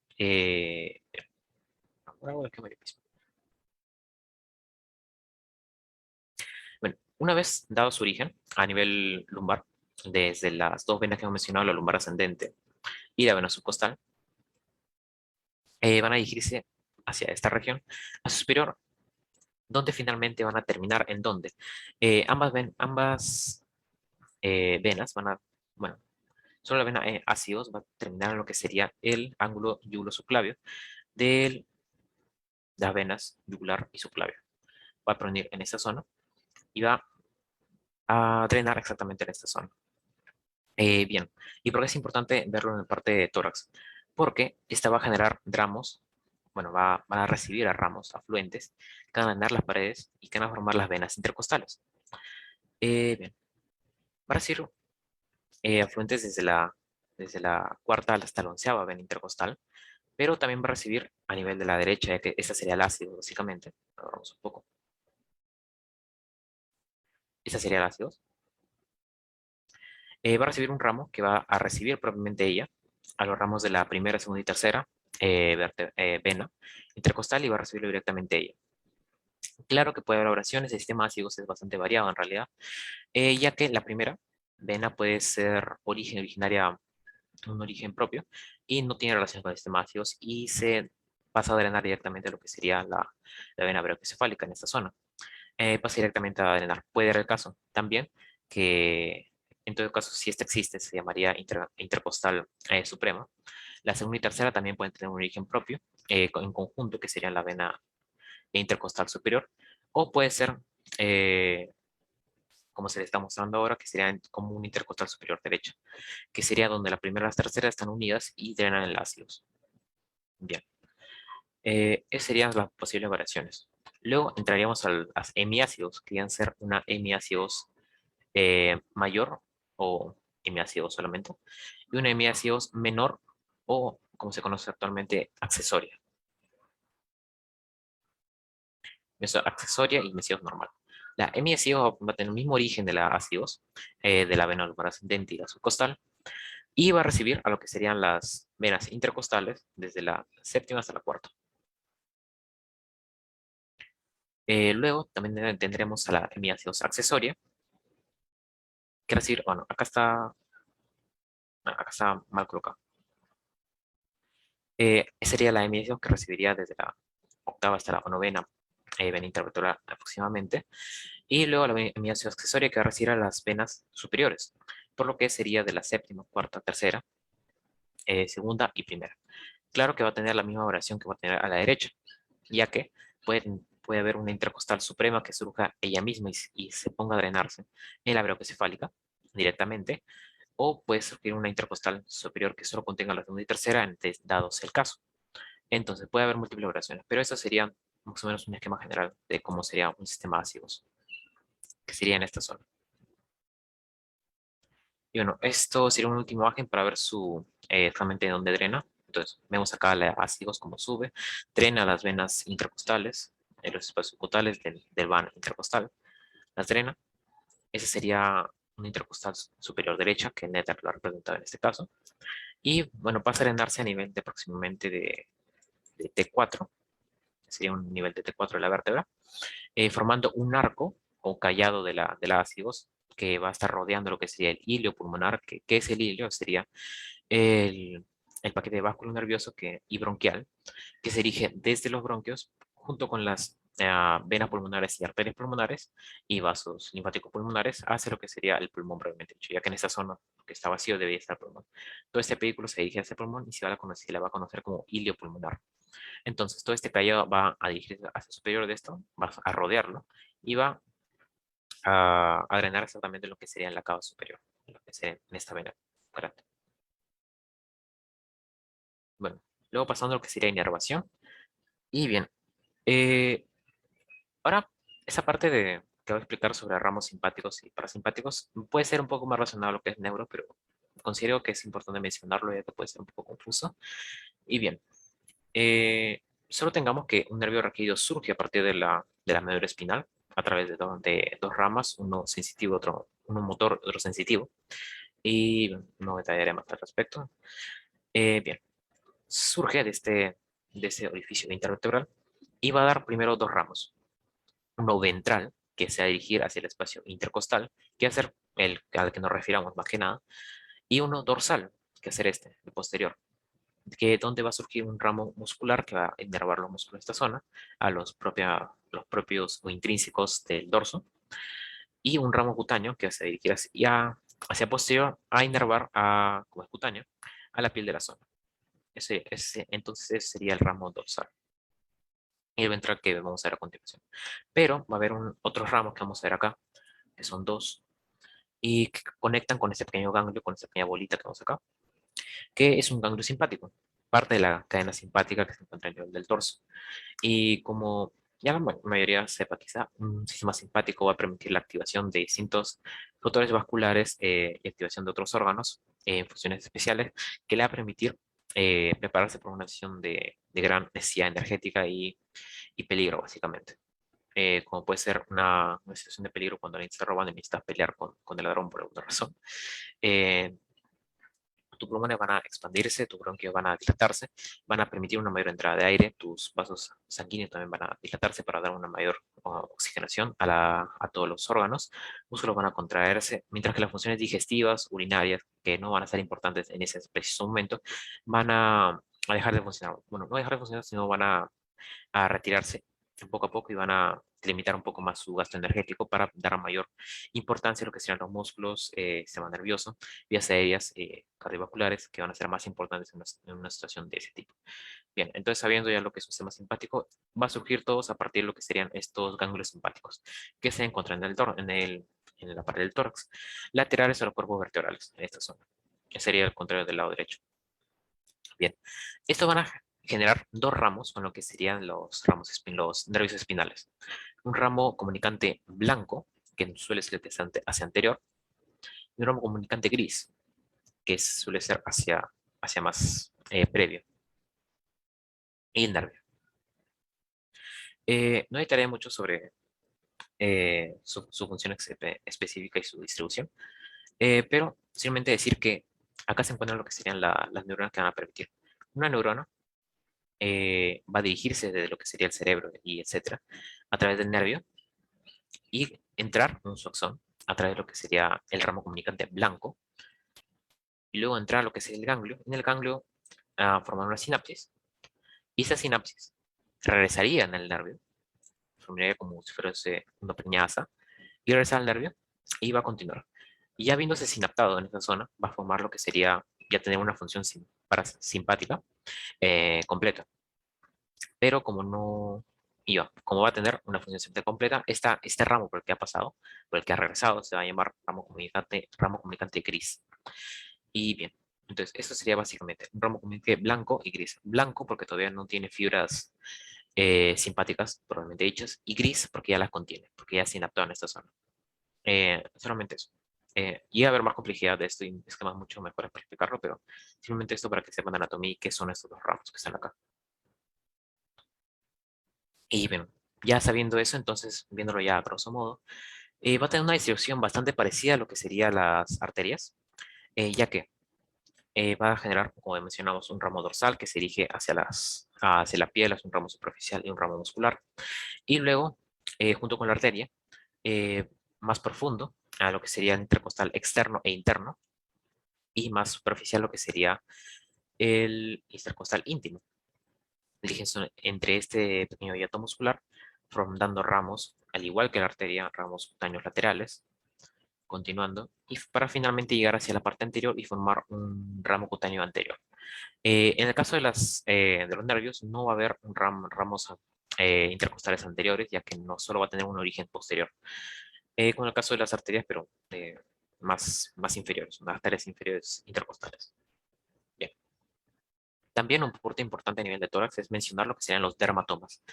ahora hago el esquema yo mismo. Bueno, una vez dado su origen a nivel lumbar, desde las dos venas que hemos mencionado, la lumbar ascendente y la vena subcostal, van a dirigirse hacia esta región, a su superior, donde finalmente van a terminar en dónde. Ambas venas van a, bueno, solo la vena ácidos va a terminar en lo que sería el ángulo yugulo-subclavio de las venas yugular y subclavio. Va a provenir en esta zona y va a drenar exactamente en esta zona. Bien, ¿y por qué es importante verlo en la parte de tórax? Porque esta va a generar ramos, bueno, van a recibir a ramos afluentes que van a drenar las paredes y que van a formar las venas intercostales. Bien, va a recibir afluentes desde la cuarta hasta la onceava vena intercostal, pero también va a recibir a nivel de la derecha, ya que esta sería el ácido, básicamente. Vamos un poco. Esta sería el ácido. Va a recibir un ramo que va a recibir propiamente ella, a los ramos de la primera, segunda y tercera vena intercostal y va a recibirlo directamente ella. Claro que puede haber oraciones, el sistema ácidos es bastante variado en realidad, ya que la primera vena puede ser originaria, un origen propio, y no tiene relación con el sistema ácidos y se pasa a drenar directamente a lo que sería la vena brachiocefálica en esta zona. Pasa directamente a drenar. Puede ser el caso también que, en todo caso, si esta existe, se llamaría intercostal suprema. La segunda y tercera también pueden tener un origen propio, en conjunto, que sería la vena intercostal superior, o puede ser, eh, como se le está mostrando ahora, que sería como un intercostal superior derecha, que sería donde la primera y la tercera están unidas y drenan en ácidos. Bien, esas serían las posibles variaciones. Luego entraríamos a las hemiácidos, que iban a ser una hemiácidos mayor o hemiácidos solamente, y una hemiácidos menor o, como se conoce actualmente, accesoria. Accesoria y hemiácidos normal. La hemiácidos va a tener el mismo origen de la ácidos, de la vena lumbar ascendente y la subcostal, y va a recibir a lo que serían las venas intercostales desde la séptima hasta la cuarta. Luego también tendremos a la hemiácidos accesoria, que decir, bueno, acá está mal colocado. Sería la hemiácidos que recibiría desde la octava hasta la novena vena intervertebral aproximadamente, y luego la hemiácidos accesoria que va a recibir a las venas superiores, por lo que sería de la séptima, cuarta, tercera, segunda y primera. Claro que va a tener la misma variación que va a tener a la derecha, ya que puede haber una intercostal suprema que surja ella misma y se ponga a drenarse en la brachiocefálica directamente, o puede surgir una intercostal superior que solo contenga la segunda y tercera, dado sea el caso. Entonces puede haber múltiples variaciones, pero eso sería más o menos un esquema general de cómo sería un sistema ácidos, que sería en esta zona. Y bueno, esto sería una última imagen para ver realmente dónde drena. Entonces, vemos acá la ácidos como sube, drena las venas intercostales, en los espacios cutales del van intercostal, las drena. Ese sería una intercostal superior derecha, que Nether lo ha representado en este caso. Y bueno, pasa a drenarse a nivel de aproximadamente de T4, sería un nivel de T4 de la vértebra, formando un arco o callado de la ácidos que va a estar rodeando lo que sería el hilio pulmonar. ¿Qué es el hilio? Sería el, el paquete de básculo nervioso y bronquial, que se dirige desde los bronquios junto con las venas pulmonares y arterias pulmonares y vasos linfáticos pulmonares hacia lo que sería el pulmón propiamente dicho, ya que en esa zona que está vacío debería estar el pulmón. Todo este vehículo se dirige hacia el pulmón y se le va a conocer como hilio pulmonar. Entonces, todo este callado va a dirigirse hacia el superior de esto, va a rodearlo y va a drenar exactamente lo que sería en la cava superior, lo que sería en esta vena. Bueno, luego pasando a lo que sería inervación. Y bien, eh, ahora esa parte que voy a explicar sobre ramos simpáticos y parasimpáticos puede ser un poco más relacionado a lo que es neuro, pero considero que es importante mencionarlo ya que puede ser un poco confuso. Y bien, solo tengamos que un nervio raquídeo surge a partir de la médula espinal a través de dos ramas, uno sensitivo, uno motor, otro sensitivo. Y bueno, no detallaré más al respecto. Bien, surge de ese orificio intervertebral y va a dar primero dos ramos. Uno ventral, que se va a dirigir hacia el espacio intercostal, que va a ser al que nos refiramos más que nada, y uno dorsal, que va a ser el posterior. que donde va a surgir un ramo muscular que va a inervar los músculos de esta zona a los propios o intrínsecos del dorso, y un ramo cutáneo que se va a dirigir hacia posterior a inervar como es cutáneo, a la piel de la zona. Entonces ese sería el ramo dorsal y el ventral que vamos a ver a continuación. Pero va a haber otros ramos que vamos a ver acá, que son dos, y que conectan con este pequeño ganglio, con esta pequeña bolita que vemos acá, que es un ganglio simpático, parte de la cadena simpática que se encuentra en el nivel del torso. Y como ya la mayoría sepa, quizá un sistema simpático va a permitir la activación de distintos motores vasculares y activación de otros órganos en funciones especiales que le va a permitir prepararse por una sesión de gran necesidad energética y peligro, básicamente. Como puede ser una situación de peligro cuando alguien te está robando y necesitas pelear con el ladrón por alguna razón. Eh, Tus pulmones van a expandirse, tus bronquios van a dilatarse, van a permitir una mayor entrada de aire, tus vasos sanguíneos también van a dilatarse para dar una mayor oxigenación a todos los órganos, músculos van a contraerse, mientras que las funciones digestivas, urinarias, que no van a ser importantes en ese preciso momento, van a dejar de funcionar. Bueno, no dejar de funcionar, sino van a retirarse poco a poco y van a limitar un poco más su gasto energético para dar mayor importancia a lo que serían los músculos, sistema nervioso, vías aéreas, cardiovasculares, que van a ser más importantes en una situación de ese tipo. Bien, entonces sabiendo ya lo que es un sistema simpático, va a surgir todos a partir de lo que serían estos ganglios simpáticos, que se encuentran en la parte del tórax, laterales a los cuerpos vertebrales, en esta zona, que sería el contrario del lado derecho. Bien, estos van a generar dos ramos con lo que serían los nervios espinales. Un ramo comunicante blanco, que suele ser hacia anterior, y un ramo comunicante gris, que suele ser hacia más previo, y el nervio. No editaré mucho sobre su función específica y su distribución, pero simplemente decir que acá se encuentran lo que serían las neuronas que van a permitir. Una neurona va a dirigirse desde lo que sería el cerebro y etcétera, a través del nervio y entrar en su axón a través de lo que sería el ramo comunicante blanco y luego entrar a lo que sería el ganglio. En el ganglio formar una sinapsis y esa sinapsis regresaría en el nervio, formaría como si fuese una pequeña asa y regresar al nervio y va a continuar. Y ya habiéndose sinaptado en esa zona, va a formar lo que sería ya tener una función simpática completa. Pero como no iba, como va a tener una función siempre completa, este ramo por el que ha pasado, por el que ha regresado, se va a llamar ramo comunicante gris. Y bien, entonces eso sería básicamente un ramo comunicante blanco y gris. Blanco porque todavía no tiene fibras simpáticas, probablemente dichas, y gris porque ya las contiene, porque ya se inaptó en esta zona. Solamente eso. Y a haber más complejidad de esto y esquemas mucho mejores para explicarlo, pero simplemente esto para que sepan de anatomía y qué son estos dos ramos que están acá. Y bien, ya sabiendo eso, entonces, viéndolo ya a grosso modo, va a tener una distribución bastante parecida a lo que serían las arterias, ya que va a generar, como mencionamos, un ramo dorsal que se dirige hacia la piel, es un ramo superficial y un ramo muscular. Y luego, junto con la arteria, eh, más profundo, a lo que sería el intercostal externo e interno, y más superficial lo que sería el intercostal íntimo. Dirigen entre este pequeño hiato muscular, formando ramos, al igual que la arteria, ramos cutáneos laterales, continuando, y para finalmente llegar hacia la parte anterior y formar un ramo cutáneo anterior. En el caso de los nervios, no va a haber ramos intercostales anteriores, ya que no solo va a tener un origen posterior. Con el caso de las arterias, pero más inferiores, unas arterias inferiores intercostales. Bien. También un punto importante a nivel de tórax es mencionar lo que serían los dermatomas.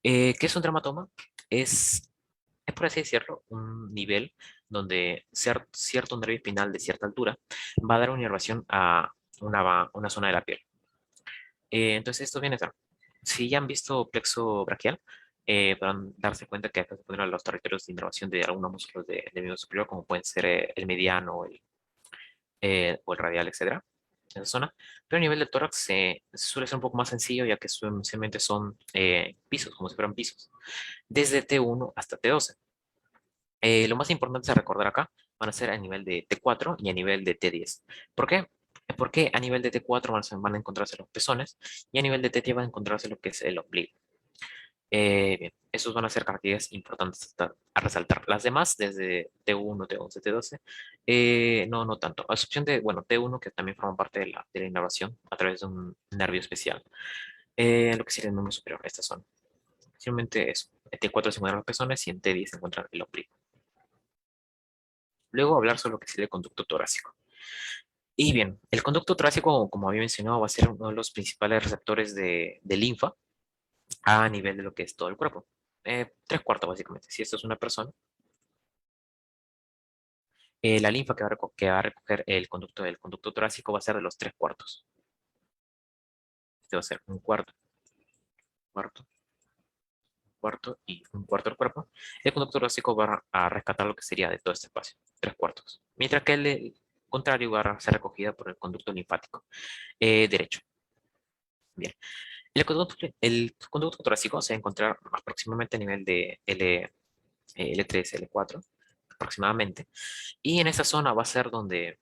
¿Qué es un dermatoma? Es, por así decirlo, un nivel donde cierto nervio espinal de cierta altura va a dar una inervación a una zona de la piel. Entonces, esto viene a ser, si ya han visto plexo braquial, podrán darse cuenta que acá se encuentran los territorios de inervación de algunos músculos del miembro superior, como pueden ser el mediano o el radial, etcétera, en esa zona. Pero a nivel de tórax suele ser un poco más sencillo, ya que simplemente son pisos, como si fueran pisos, desde T1 hasta T12. Lo más importante a recordar acá van a ser a nivel de T4 y a nivel de T10. ¿Por qué? Porque a nivel de T4 van a encontrarse los pezones y a nivel de T3 van a encontrarse lo que es el ombligo. Bien, esos van a ser características importantes a resaltar. Las demás, desde T1, T11, T12, no tanto. A excepción de, bueno, T1, que también forma parte de la inervación a través de un nervio especial, lo que sería el miembro superior, esta zona. Simplemente es, en T4 se encuentran los pezones y en T10 se encuentra el ombligo. Luego hablar sobre lo que sería el conducto torácico. Y bien, el conducto torácico, como había mencionado, va a ser uno de los principales receptores de linfa a nivel de lo que es todo el cuerpo. Tres cuartos, básicamente. Si esto es una persona, la linfa que va a recoger el conducto torácico va a ser de los tres cuartos. Este va a ser un cuarto, cuarto, cuarto y un cuarto del cuerpo. El conducto torácico va a rescatar lo que sería de todo este espacio, tres cuartos. Mientras que el contrario va a ser recogida por el conducto linfático derecho. Bien. El conducto torácico se va a encontrar aproximadamente a nivel de L3, L4, aproximadamente. Y en esa zona va a ser donde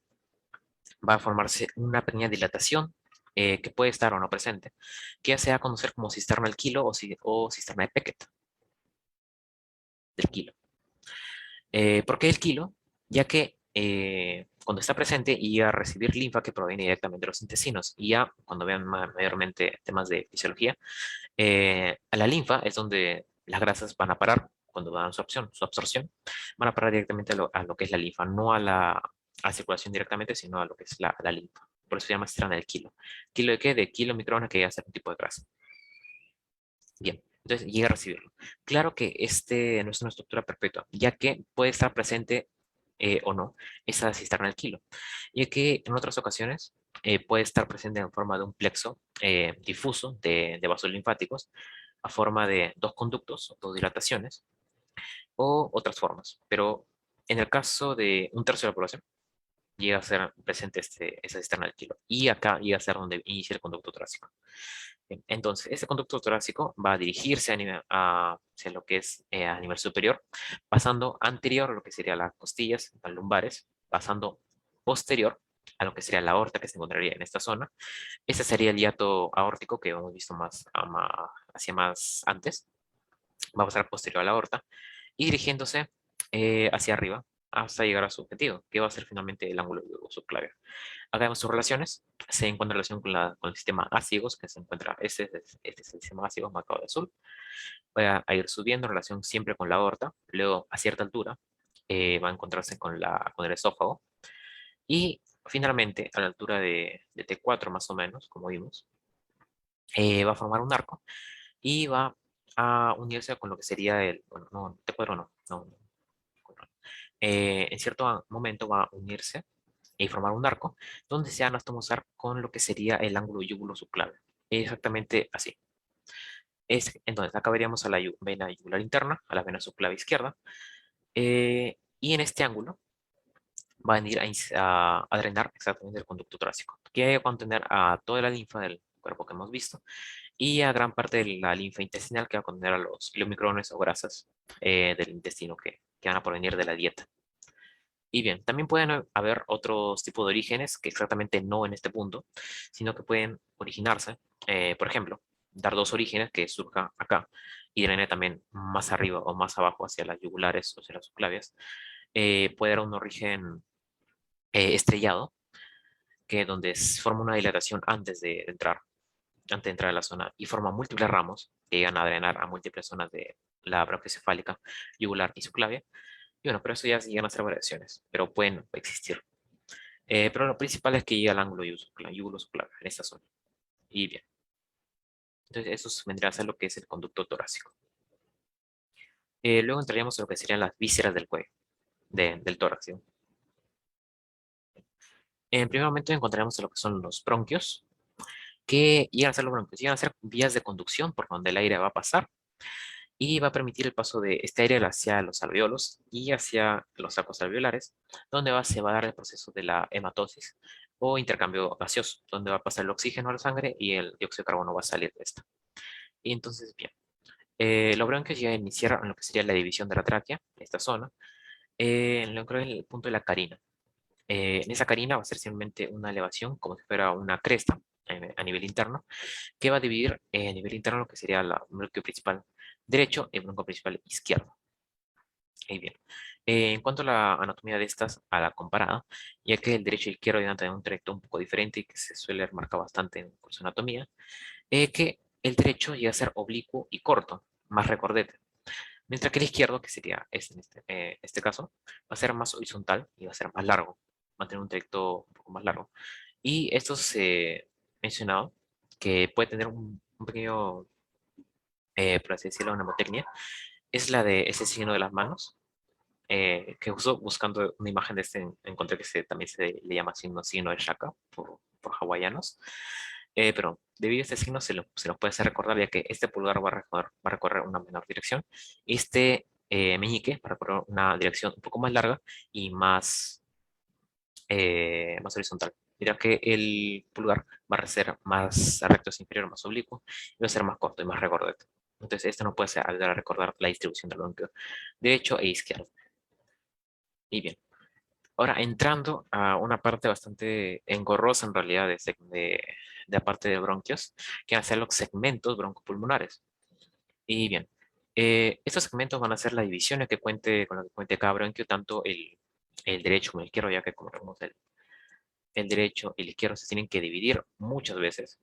va a formarse una pequeña dilatación que puede estar o no presente, que ya sea a conocer como cisterna del kilo o cisterna de Beckett del kilo. ¿Por qué el kilo? Ya que cuando está presente y a recibir linfa que proviene directamente de los intestinos, y ya cuando vean mayormente temas de fisiología, a la linfa es donde las grasas van a parar cuando dan su absorción, van a parar directamente a lo que es la linfa, no a circulación directamente, sino a lo que es la linfa. Por eso se llama cisterna del kilo. ¿Kilo de qué? De kilo microona que llega a ser un tipo de grasa. Bien, entonces llega a recibirlo. Claro que este no es una estructura perpetua, ya que puede estar presente o no esa cisterna del kilo, ya que en otras ocasiones puede estar presente en forma de un plexo difuso de vasos linfáticos, a forma de dos conductos, dos dilataciones, o otras formas. Pero en el caso de un tercio de la población, llega a ser presente esa cisterna del kilo. Y acá llega a ser donde inicia el conducto torácico. Bien, entonces, este conducto torácico va a dirigirse hacia lo que es a nivel superior, pasando anterior a lo que serían las costillas, las lumbares, pasando posterior a lo que sería la aorta que se encontraría en esta zona. Este sería el hiato aórtico que hemos visto hacia más antes. Va a pasar posterior a la aorta y dirigiéndose hacia arriba hasta llegar a su objetivo, que va a ser finalmente el ángulo subclavio. Acá vemos sus relaciones. Se encuentra en relación con el sistema ácigos, que se encuentra, este es el sistema ácigos marcado de azul. Va a ir subiendo en relación siempre con la aorta. Luego, a cierta altura, va a encontrarse con el esófago. Y finalmente, a la altura de T4 más o menos, como vimos, va a formar un arco y va a unirse con lo que sería bueno, no, T4 no, en cierto momento va a unirse y formar un arco donde se van a tomar con lo que sería el ángulo yúgulo subclavio. Exactamente así. Entonces, acá veríamos a la vena yugular interna, a la vena subclavia izquierda, y en este ángulo va a venir a drenar exactamente el conducto torácico, que va a contener a toda la linfa del cuerpo que hemos visto y a gran parte de la linfa intestinal que va a contener a los micrones o grasas del intestino que van a provenir de la dieta. Y bien, también pueden haber otros tipos de orígenes que exactamente no en este punto, sino que pueden originarse, por ejemplo, dar dos orígenes que surja acá y drene también más arriba o más abajo hacia las yugulares o hacia las subclavias. Puede dar un origen estrellado, que donde forma una dilatación antes de entrar a la zona y forma múltiples ramos que llegan a drenar a múltiples zonas de la bronquiocefálica, yugular y subclavia. Y bueno, pero eso ya llegan a ser variaciones, pero pueden existir. Pero lo principal es que llega al ángulo yúgulo subclavio, en esta zona. Y bien, entonces eso vendría a ser lo que es el conducto torácico. Luego entraríamos en lo que serían las vísceras del cuello, del tórax, ¿sí? En primer momento encontraremos lo que son los bronquios, que llegan a ser los bronquios, llegan a ser vías de conducción por donde el aire va a pasar y va a permitir el paso de este aire hacia los alveolos y hacia los sacos alveolares, donde se va a dar el proceso de la hematosis o intercambio gaseoso, donde va a pasar el oxígeno a la sangre y el dióxido de carbono va a salir de esta. Y entonces, bien, los bronquios ya iniciaron en lo que sería la división de la tráquea, esta zona, en lo que es el punto de la carina. En esa carina va a ser simplemente una elevación, como si fuera una cresta a nivel interno, que va a dividir a nivel interno lo que sería el bronquio principal derecho y el bronquio principal izquierdo. Ahí bien. En cuanto a la anatomía de estas, a la comparada, ya que el derecho y el izquierdo van a tener un trayecto un poco diferente y que se suele remarcar bastante en su anatomía, que el derecho llega a ser oblicuo y corto, más recordete, mientras que el izquierdo, que sería en este caso, va a ser más horizontal y va a ser más largo, va a tener un trayecto un poco más largo. Y esto se mencionado que puede tener un pequeño, por así decirlo, una mnemotecnia, es la de ese signo de las manos, que uso buscando una imagen de este, encontré que también se le llama signo de Shaka por hawaianos. Pero debido a este signo se lo puede hacer recordar ya que este pulgar va a recorrer una menor dirección y este meñique va a recorrer una dirección un poco más larga y más horizontal. Mira que el pulgar va a ser más recto hacia inferior, más oblicuo, y va a ser más corto y más regordete. Entonces, esto nos puede ayudar a recordar la distribución del bronquio derecho e izquierdo. Y bien, ahora entrando a una parte bastante engorrosa en realidad de aparte de bronquios, que van a ser los segmentos broncopulmonares. Y bien, estos segmentos van a ser las divisiones con las que cuente cada bronquio, tanto el derecho como el izquierdo, ya que como vemos el derecho y el izquierdo se tienen que dividir muchas veces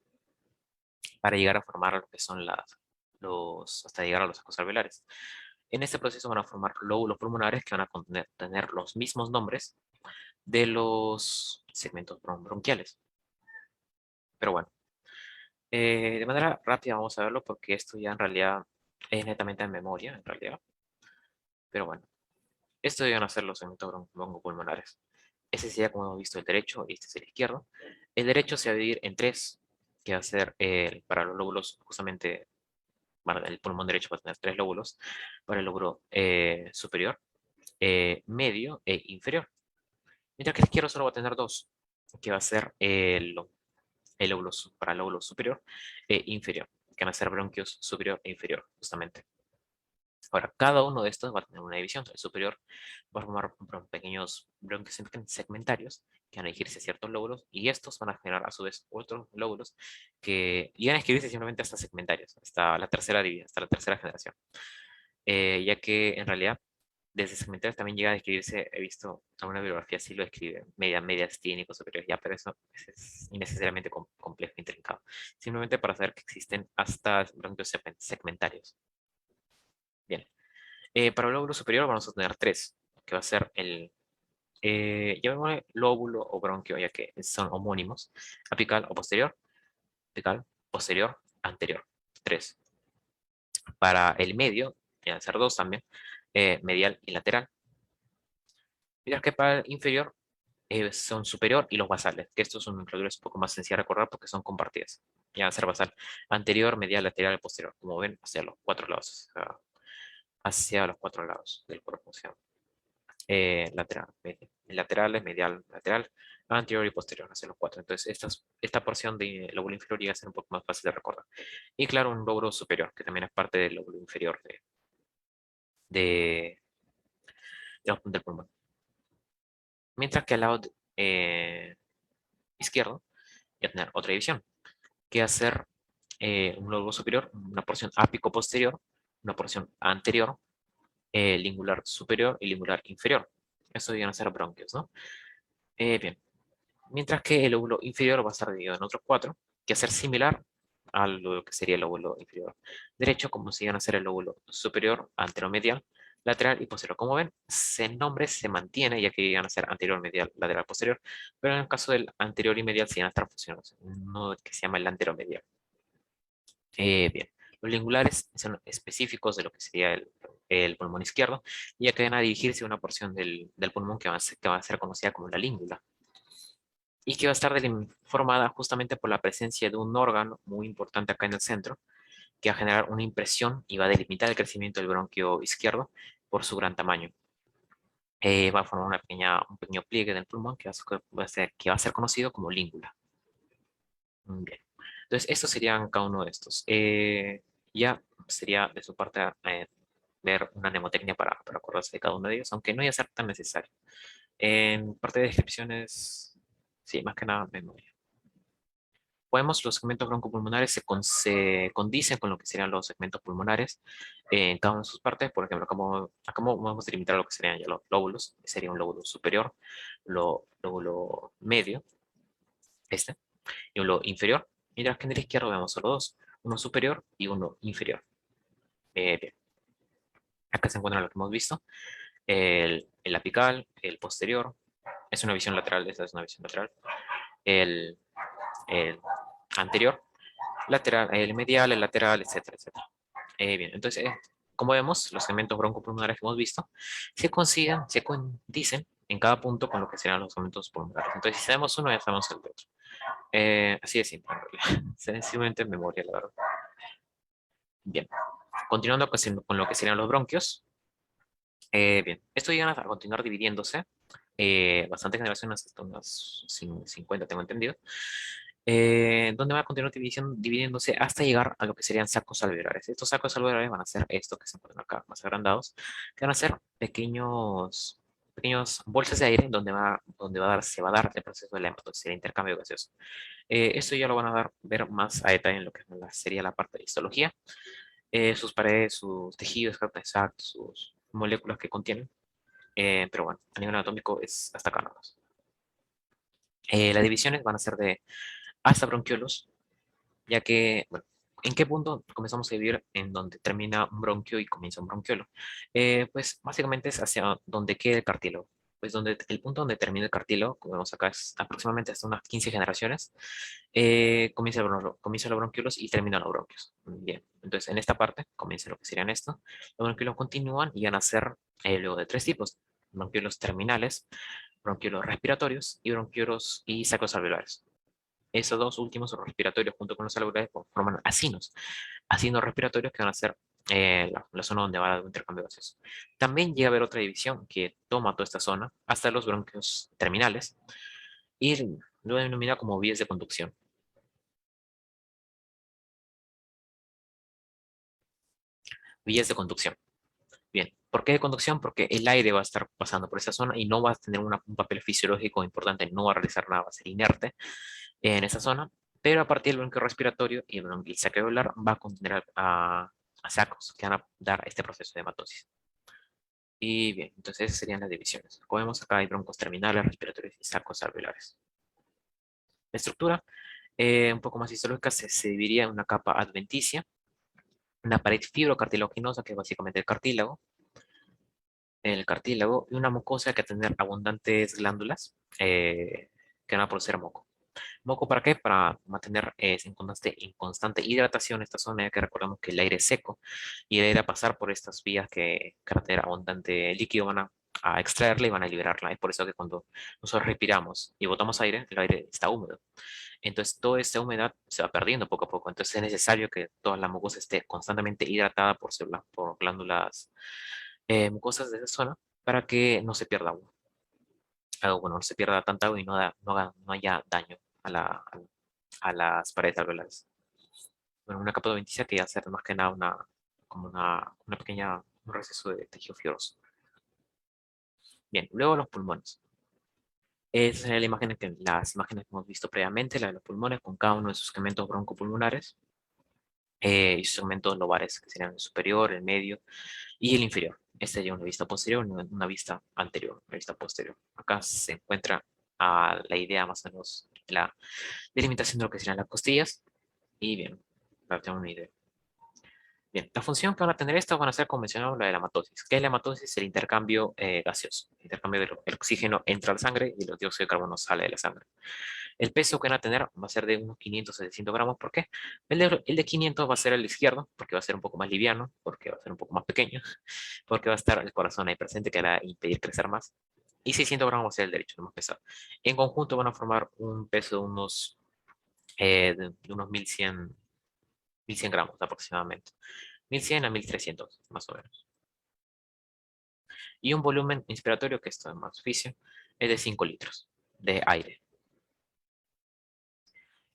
para llegar a formar lo que son hasta llegar a los sacos alveolares. En este proceso van a formar lóbulos pulmonares que van a tener los mismos nombres de los segmentos bronquiales. Pero bueno, de manera rápida vamos a verlo porque esto ya en realidad es netamente en memoria, en realidad. Pero bueno, esto van a ser los segmentos broncopulmonares. Ese sería, como hemos visto, el derecho y este es el izquierdo. El derecho se va a dividir en tres, que va a ser para los lóbulos, justamente, bueno, el pulmón derecho va a tener tres lóbulos, para el lóbulo superior, medio e inferior. Mientras que el izquierdo solo va a tener dos, que va a ser para el lóbulo superior e inferior, que van a ser bronquios superior e inferior, justamente. Ahora, cada uno de estos va a tener una división. El superior va a formar pequeños bronquios segmentarios que van a dirigirse a ciertos lóbulos y estos van a generar a su vez otros lóbulos que llegan a escribirse simplemente hasta segmentarios, hasta la tercera generación. Ya que en realidad desde segmentarios también llega a describirse, he visto alguna bibliografía así lo describe, medias tínicos superiores, ya, pero eso es innecesariamente complejo e intrincado. Simplemente para saber que existen hasta bronquios segmentarios. Bien. Para el lóbulo superior vamos a tener tres, que va a ser llamémosle lóbulo o bronquio, ya que son homónimos, apical o posterior, apical, posterior, anterior, tres. Para el medio, van a ser dos también, medial y lateral. Mientras que para el inferior son superior y los basales, que estos son nomenclaturas un poco más sencillas de recordar porque son compartidas. Ya va a ser basal, anterior, medial, lateral y posterior, como ven, hacia los cuatro lados, hacia los cuatro lados del cuerpo, o sea, laterales, medial, lateral, anterior y posterior, hacia los cuatro. Entonces, esta porción de lóbulo inferior llega a ser un poco más fácil de recordar. Y claro, un lóbulo superior, que también es parte del lóbulo inferior de, del pulmón. Mientras que al lado izquierdo, voy a tener otra división, que va a ser un lóbulo superior, una porción ápico posterior, una porción anterior, lingular superior y lingular inferior. Eso van a ser bronquios, ¿no? Bien, mientras que el lóbulo inferior va a estar dividido en otros cuatro, que va a ser similar a lo que sería el lóbulo inferior derecho, como si iban a ser el lóbulo superior, anteromedial, lateral y posterior. Como ven, el nombre se mantiene, ya que iban a ser anterior, medial, lateral, posterior, pero en el caso del anterior y medial se iban a estar fusionados, uno que se llama el anteromedial. Bien, los lingulares son específicos de lo que sería el pulmón izquierdo, ya que van a dirigirse a una porción del pulmón que va a ser conocida como la língula y que va a estar formada justamente por la presencia de un órgano muy importante acá en el centro, que va a generar una impresión y va a delimitar el crecimiento del bronquio izquierdo por su gran tamaño. Va a formar un pequeño pliegue del pulmón que va a ser conocido como língula. Bien. Entonces, estos serían cada uno de estos. Ya sería de su parte ver una mnemotecnia para acordarse de cada uno de ellos, aunque no iba a ser tan necesario. En parte de descripciones, sí, más que nada memoria. Los segmentos broncopulmonares se condicen con lo que serían los segmentos pulmonares en cada una de sus partes. Por ejemplo, acá vamos a delimitar lo que serían ya los lóbulos. Sería un lóbulo superior, lóbulo medio, este, y un lóbulo inferior. Mientras que en el izquierdo vemos solo dos, uno superior y uno inferior. Bien, acá se encuentra lo que hemos visto. El apical, el posterior, es una visión lateral, esta es una visión lateral. El, el anterior, lateral, el medial, el lateral, etcétera, etcétera. Bien, entonces, como vemos, los segmentos broncopulmonares que hemos visto se condicen en cada punto con lo que serán los segmentos pulmonares. Entonces, si sabemos uno, ya sabemos el otro. Así de simple, en realidad. Sencillamente en memoria, la verdad. Bien, continuando con lo que serían los bronquios. Bien, estos llegan a continuar dividiéndose. Bastantes generaciones, hasta unas 50, tengo entendido. Donde va a continuar dividiéndose hasta llegar a lo que serían sacos alveolares. Estos sacos alveolares van a ser estos que se encuentran acá, más agrandados, que van a ser pequeños bolsas de aire se va a dar el proceso de la hematosis, el intercambio gaseoso. Esto ya lo van a ver más a detalle en lo que sería la parte de histología. Sus paredes, sus tejidos exactos, sus moléculas que contienen. Pero bueno, a nivel anatómico es hasta acá nada más. Las divisiones van a ser de hasta bronquiolos, ya que, bueno, ¿en qué punto comenzamos a dividir en donde termina un bronquio y comienza un bronquiolo? Pues básicamente es hacia donde quede el cartílago. Pues el punto donde termina el cartílago, como vemos acá, es aproximadamente hasta unas 15 generaciones, comienza los bronquiolos y terminan los bronquios. Bien, entonces en esta parte comienza lo que serían esto. Los bronquiolos continúan y van a ser luego de tres tipos: bronquiolos terminales, bronquiolos respiratorios y bronquiolos y sacos alveolares. Esos dos últimos, los respiratorios, junto con los alveolares, forman acinos respiratorios que van a ser la zona donde va el intercambio gaseoso. También llega a haber otra división que toma toda esta zona hasta los bronquios terminales y lo denomina como vías de conducción. Vías de conducción. Bien, ¿por qué de conducción? Porque el aire va a estar pasando por esa zona y no va a tener un papel fisiológico importante, no va a realizar nada, va a ser inerte en esa zona, pero a partir del bronquio respiratorio y el bronquio alveolar va a contener a sacos que van a dar este proceso de hematosis. Y bien, entonces esas serían las divisiones. Como vemos acá hay broncos terminales, respiratorios y sacos alveolares. La estructura, un poco más histológica, se dividiría en una capa adventicia, una pared fibrocartilaginosa, que es básicamente el cartílago, y una mucosa que va a tener abundantes glándulas que van a producir moco. ¿Moco para qué? Para mantener en constante hidratación esta zona, ya que recordemos que el aire es seco y el aire a pasar por estas vías que caracterizan abundante líquido van a extraerla y van a liberarla. Es por eso que cuando nosotros respiramos y botamos aire, el aire está húmedo. Entonces toda esta humedad se va perdiendo poco a poco. Entonces es necesario que toda la mucosa esté constantemente hidratada por glándulas mucosas de esa zona para que no se pierda agua. Bueno, no se pierda tanta agua y no haya daño a las paredes alveolares. Bueno, una capa de adventicia que va a ser más que nada como una pequeña, un receso de tejido fibroso. Bien, luego los pulmones. Esa es las imágenes que hemos visto previamente, la de los pulmones con cada uno de sus segmentos broncopulmonares y sus segmentos lobares, que serían el superior, el medio y el inferior. Esta sería una vista posterior, una vista anterior, una vista posterior. Acá se encuentra la idea más o menos de la delimitación de lo que serían las costillas. Y bien, para tener una idea. Bien, la función que van a tener estas van a ser como mencionamos la de la hematosis. ¿Qué es la hematosis? El intercambio gaseoso. El intercambio del oxígeno entra a la sangre y el dióxido de carbono sale de la sangre. El peso que van a tener va a ser de unos 500 a 700 gramos. ¿Por qué? El de 500 va a ser el izquierdo, porque va a ser un poco más liviano, porque va a ser un poco más pequeño, porque va a estar el corazón ahí presente, que va a impedir crecer más. Y 600 gramos va a ser el derecho, el más pesado. En conjunto van a formar un peso de unos 1100 gramos aproximadamente. 1100 a 1300, más o menos. Y un volumen inspiratorio, que esto es más oficio, es de 5 litros de aire.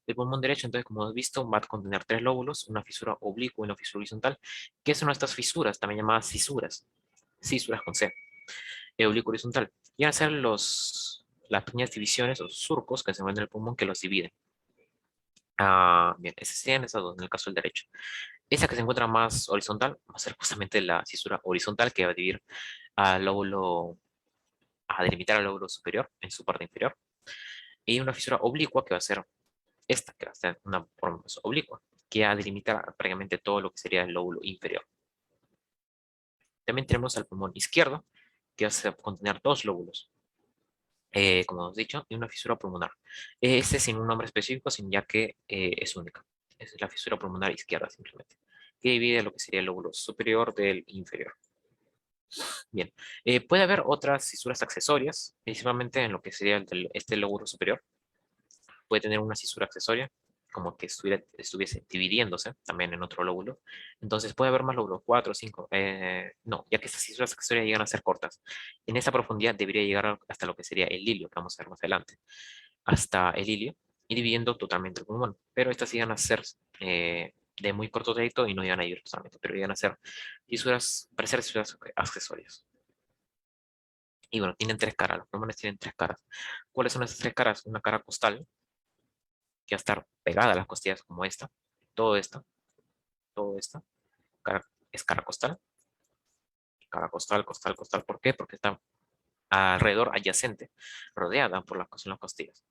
El pulmón derecho, entonces, como hemos visto, va a contener tres lóbulos, una fisura oblicua y una fisura horizontal. ¿Qué son estas fisuras? También llamadas fisuras. Fisuras con C. Oblicuo horizontal. Y van a ser las pequeñas divisiones o surcos que se encuentran en el pulmón que los dividen. Bien, esas serían esas dos en el caso del derecho. Esa que se encuentra más horizontal va a ser justamente la fisura horizontal que va a dividir al lóbulo, a delimitar al lóbulo superior en su parte inferior. Y una fisura oblicua que va a ser esta, que va a ser una forma más oblicua, que va a delimitar prácticamente todo lo que sería el lóbulo inferior. También tenemos al pulmón izquierdo, que va a contener dos lóbulos, como hemos dicho, y una fisura pulmonar. Este sin un nombre específico, sin ya que es única. Esa es la fisura pulmonar izquierda, simplemente, que divide lo que sería el lóbulo superior del inferior. Bien, puede haber otras fisuras accesorias, principalmente en lo que sería este lóbulo superior. Puede tener una fisura accesoria, como que estuviese dividiéndose también en otro lóbulo. Entonces puede haber más lóbulos, 4 o 5. No, ya que estas fisuras accesorias llegan a ser cortas. En esa profundidad debería llegar hasta lo que sería el ilio, que vamos a ver más adelante. Hasta el ilio y dividiendo totalmente el pulmón. Pero estas llegan a ser de muy corto trayecto y no llegan a ir totalmente, pero llegan a ser fisuras, parecer fisuras accesorias. Y bueno, tienen tres caras, los pulmones tienen tres caras. ¿Cuáles son esas tres caras? Una cara costal, que va a estar pegada a las costillas como esta, todo esto, todo esto, es cara costal, cara costal, costal, costal. ¿Por qué? Porque está alrededor, adyacente, rodeada por las costillas.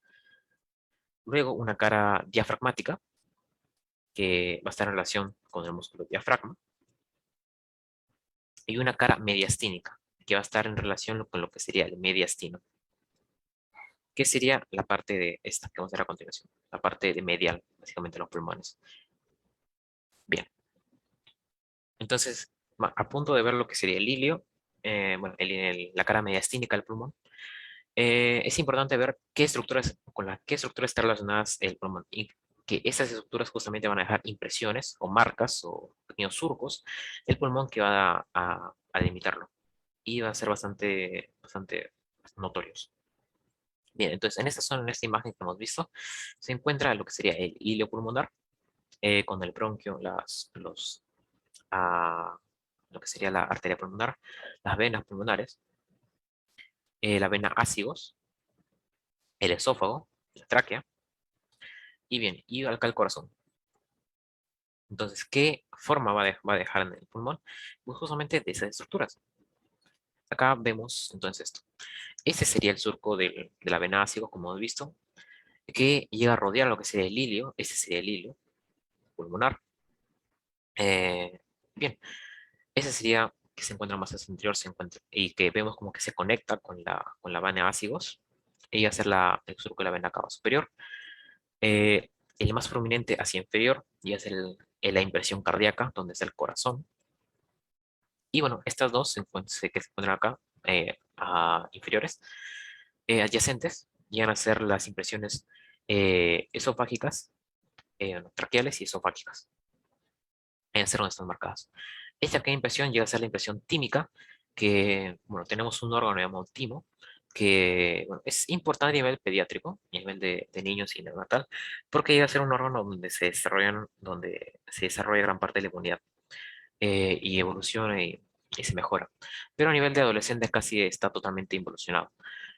Luego una cara diafragmática, que va a estar en relación con el músculo diafragma, y una cara mediastínica, que va a estar en relación con lo que sería el mediastino, que sería la parte de esta que vamos a ver a continuación, la parte de medial, básicamente los pulmones. Bien, entonces, a punto de ver lo que sería el ilio, bueno, la cara mediastínica del pulmón, es importante ver qué estructuras, qué estructuras están relacionadas el pulmón y que esas estructuras justamente van a dejar impresiones o marcas o pequeños surcos del pulmón que va a delimitarlo y va a ser bastante notorios. Bien, entonces en esta zona, en esta imagen que hemos visto, se encuentra lo que sería el ilio pulmonar con el bronquio, ah, lo que sería la arteria pulmonar, las venas pulmonares, la vena ácigos, el esófago, la tráquea, y bien, y acá el corazón. Entonces, ¿qué forma va a dejar en el pulmón? Pues justamente de esas estructuras. Acá vemos entonces esto. Este sería el surco de la vena ácido, como hemos visto, que llega a rodear lo que sería el ilio. Este sería el ilio pulmonar. Eh, bien, ese sería que se encuentra más hacia el interior, se encuentra, y que vemos como que se conecta con la vena ácigos. Y va a ser el surco de la vena cava superior. El más prominente hacia inferior y es la impresión cardíaca, donde está el corazón. Y bueno, estas dos que se encuentran acá, inferiores, adyacentes, llegan a ser las impresiones esofágicas, no, traqueales y esofágicas. En ser donde están marcadas. Esta pequeña impresión llega a ser la impresión tímica, que, bueno, tenemos un órgano llamado timo, que bueno, es importante a nivel pediátrico, a nivel de niños y neonatal, porque llega a ser un órgano donde se desarrolla gran parte de la inmunidad y evoluciona y se mejora. Pero a nivel de adolescente casi está totalmente involucionado,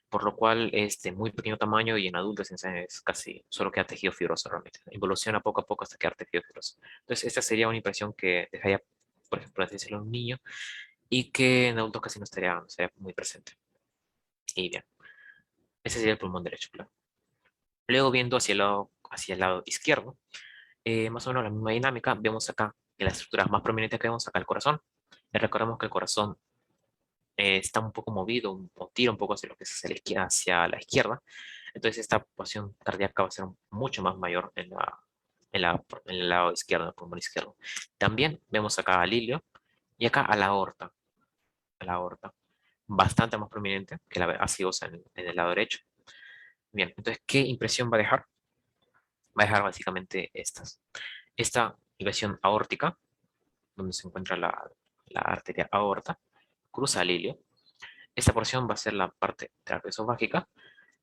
por lo cual es de muy pequeño tamaño y en adultos es casi solo queda tejido fibroso realmente. Evoluciona poco a poco hasta quedar tejido fibroso. Entonces, esta sería una impresión que dejaría, por ejemplo, así decirlo, en un niño y que en adultos casi no estaría muy presente. Y bien, ese sería el pulmón derecho, claro. Luego viendo hacia el lado izquierdo, más o menos la misma dinámica, vemos acá que las estructuras más prominentes que vemos acá el corazón. Recordemos que el corazón está un poco movido o tira un poco hacia lo que es hacia la izquierda. Entonces esta pasión cardíaca va a ser mucho más mayor en el lado izquierdo, en el pulmón izquierdo. También vemos acá al ilio y acá a la aorta, bastante más prominente que la gaseosa en el lado derecho. Bien, entonces, ¿qué impresión va a dejar? Va a dejar básicamente esta impresión aórtica, donde se encuentra la arteria aorta, cruza el ilio. Esta porción va a ser la parte trapezoesofágica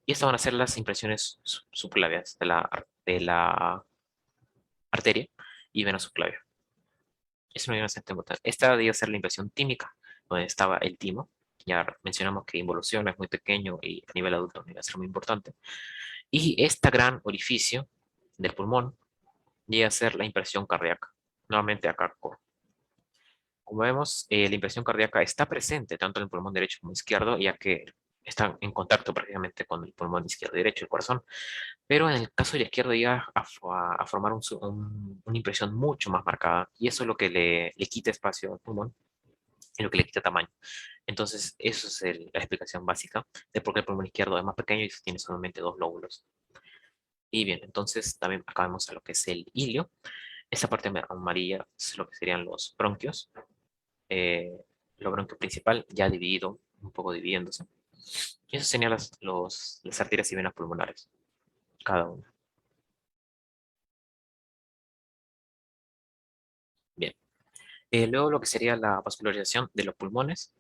y estas van a ser las impresiones subclavias de la arteria y vena subclavia. Es una importante. Esta debería ser la impresión tímica, donde estaba el timo, ya mencionamos que involución es muy pequeño y a nivel adulto va a ser muy importante. Y este gran orificio del pulmón llega a ser la impresión cardíaca. Nuevamente acá, como vemos, la impresión cardíaca está presente tanto en el pulmón derecho como izquierdo, ya que están en contacto prácticamente con el pulmón izquierdo y derecho, el corazón. Pero en el caso del izquierdo llega a formar una impresión mucho más marcada, y eso es lo que le quita espacio al pulmón y lo que le quita tamaño. Entonces, eso es la explicación básica de por qué el pulmón izquierdo es más pequeño y tiene solamente dos lóbulos. Y bien, entonces también acá vemos a lo que es el ilio. Esa parte amarilla es lo que serían los bronquios. Eh, lo bronquio principal ya dividido, un poco dividiéndose. Y eso serían las arterias y venas pulmonares, cada una. Bien. Luego lo que sería la vascularización de los pulmones.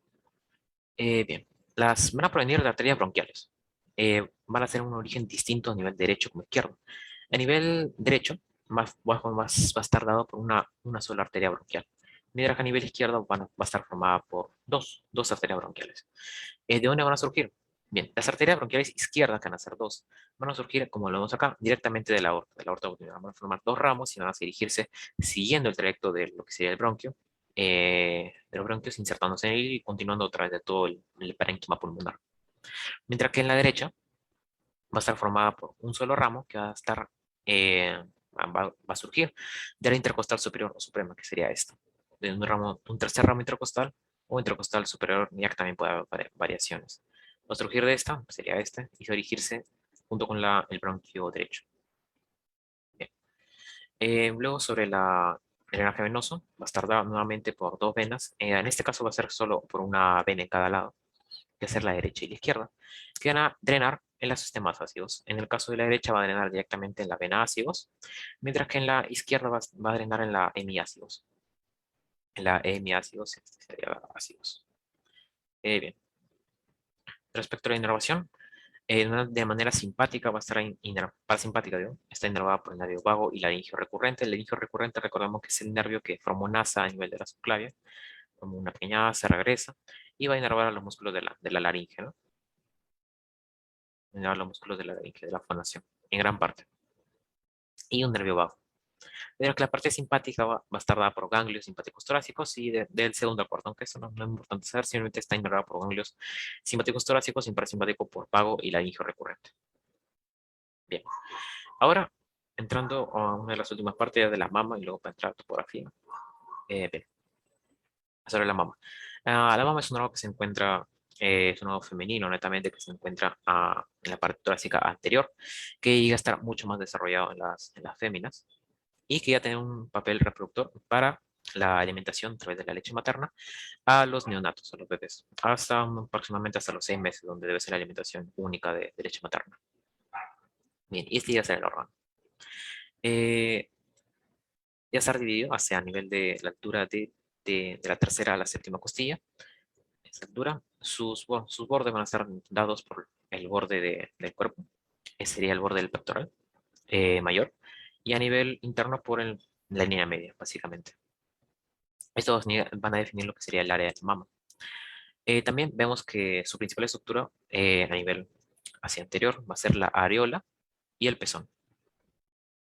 Bien, las van a provenir de arterias bronquiales. Van a tener un origen distinto a nivel derecho como izquierdo. A nivel derecho, va a estar dado por una sola arteria bronquial. Mientras que a nivel izquierdo va a estar formada por dos arterias bronquiales. ¿De dónde van a surgir? Bien, las arterias bronquiales izquierdas, que van a ser dos, van a surgir, como lo vemos acá, directamente de la aorta abdominal. Van a formar dos ramos y van a dirigirse siguiendo el trayecto de lo que sería el bronquio, de los bronquios insertándose en él y continuando a través de todo el parénquima pulmonar. Mientras que en la derecha va a estar formada por un solo ramo que va a estar, va a surgir de la intercostal superior o suprema, que sería esta. De un tercer ramo intercostal o intercostal superior, ya que también puede haber variaciones. Va a surgir de esta, sería este, y dirigirse junto con el bronquio derecho. Bien. Luego sobre el drenaje venoso, va a estar dado nuevamente por dos venas. En este caso va a ser solo por una vena en cada lado, que es la derecha y la izquierda, que van a drenar en los sistemas ácidos. En el caso de la derecha va a drenar directamente en la vena ácidos, mientras que en la izquierda va a drenar en la hemiácidos. En la hemiácidos sería ácidos. Bien. Respecto a la inervación, de manera simpática va a estar parasimpática, digo, está inervada por el nervio vago y laringio recurrente. El laringio recurrente recordamos que es el nervio que formó NASA a nivel de la subclavia, como una pequeña asa, regresa, y va a inervar a los músculos de la laringe, ¿no? Inervar los músculos de la laringe, de la fonación, en gran parte. Y un nervio vago. Pero que la parte simpática va a estar dada por ganglios simpáticos torácicos y del segundo al cuarto, aunque eso no es importante saber, simplemente está inervada por ganglios simpáticos torácicos y parasimpático por vago y laringio recurrente. Bien, ahora entrando a una de las últimas partes ya de la mama y luego para entrar a topografía. Bien, sobre la mama. La mama es un órgano que se encuentra, es un órgano femenino netamente que se encuentra en la parte torácica anterior, que llega a estar mucho más desarrollado en las féminas y que ya tiene un papel reproductor para la alimentación a través de la leche materna a los neonatos, a los bebés, aproximadamente hasta los 6 meses, donde debe ser la alimentación única de leche materna. Bien, y este ya será el órgano. Eh, ya está dividido hacia a nivel de la altura de la tercera a la séptima costilla. Esa altura, sus bordes van a estar dados por el borde del cuerpo, ese sería el borde del pectoral mayor, y a nivel interno por la línea media, básicamente. Estos van a definir lo que sería el área de la mama. También vemos que su principal estructura a nivel hacia anterior va a ser la areola y el pezón.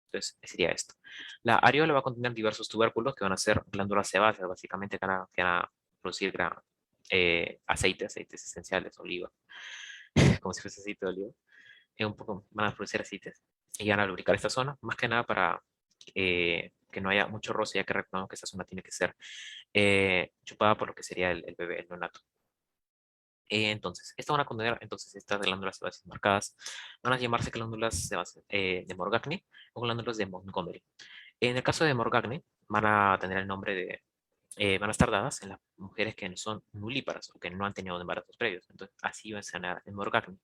Entonces, sería esto. La areola va a contener diversos tubérculos que van a ser glándulas sebáceas, básicamente, que van a producir aceites esenciales, oliva, como si fuese aceite de oliva. Un poco van a producir aceites y van a lubricar esta zona, más que nada para que no haya mucho roce, ya que recordamos que esta zona tiene que ser chupada por lo que sería el bebé, el neonato. Entonces, estas van a contener, entonces, estas glándulas sebáceas marcadas van a llamarse glándulas sebáceas de Morgagni o glándulas de Montgomery. En el caso de Morgagni, van a tener el nombre van a estar dadas en las mujeres que no son nulíparas o que no han tenido embarazos previos. Entonces, así va a ser en Morgagni.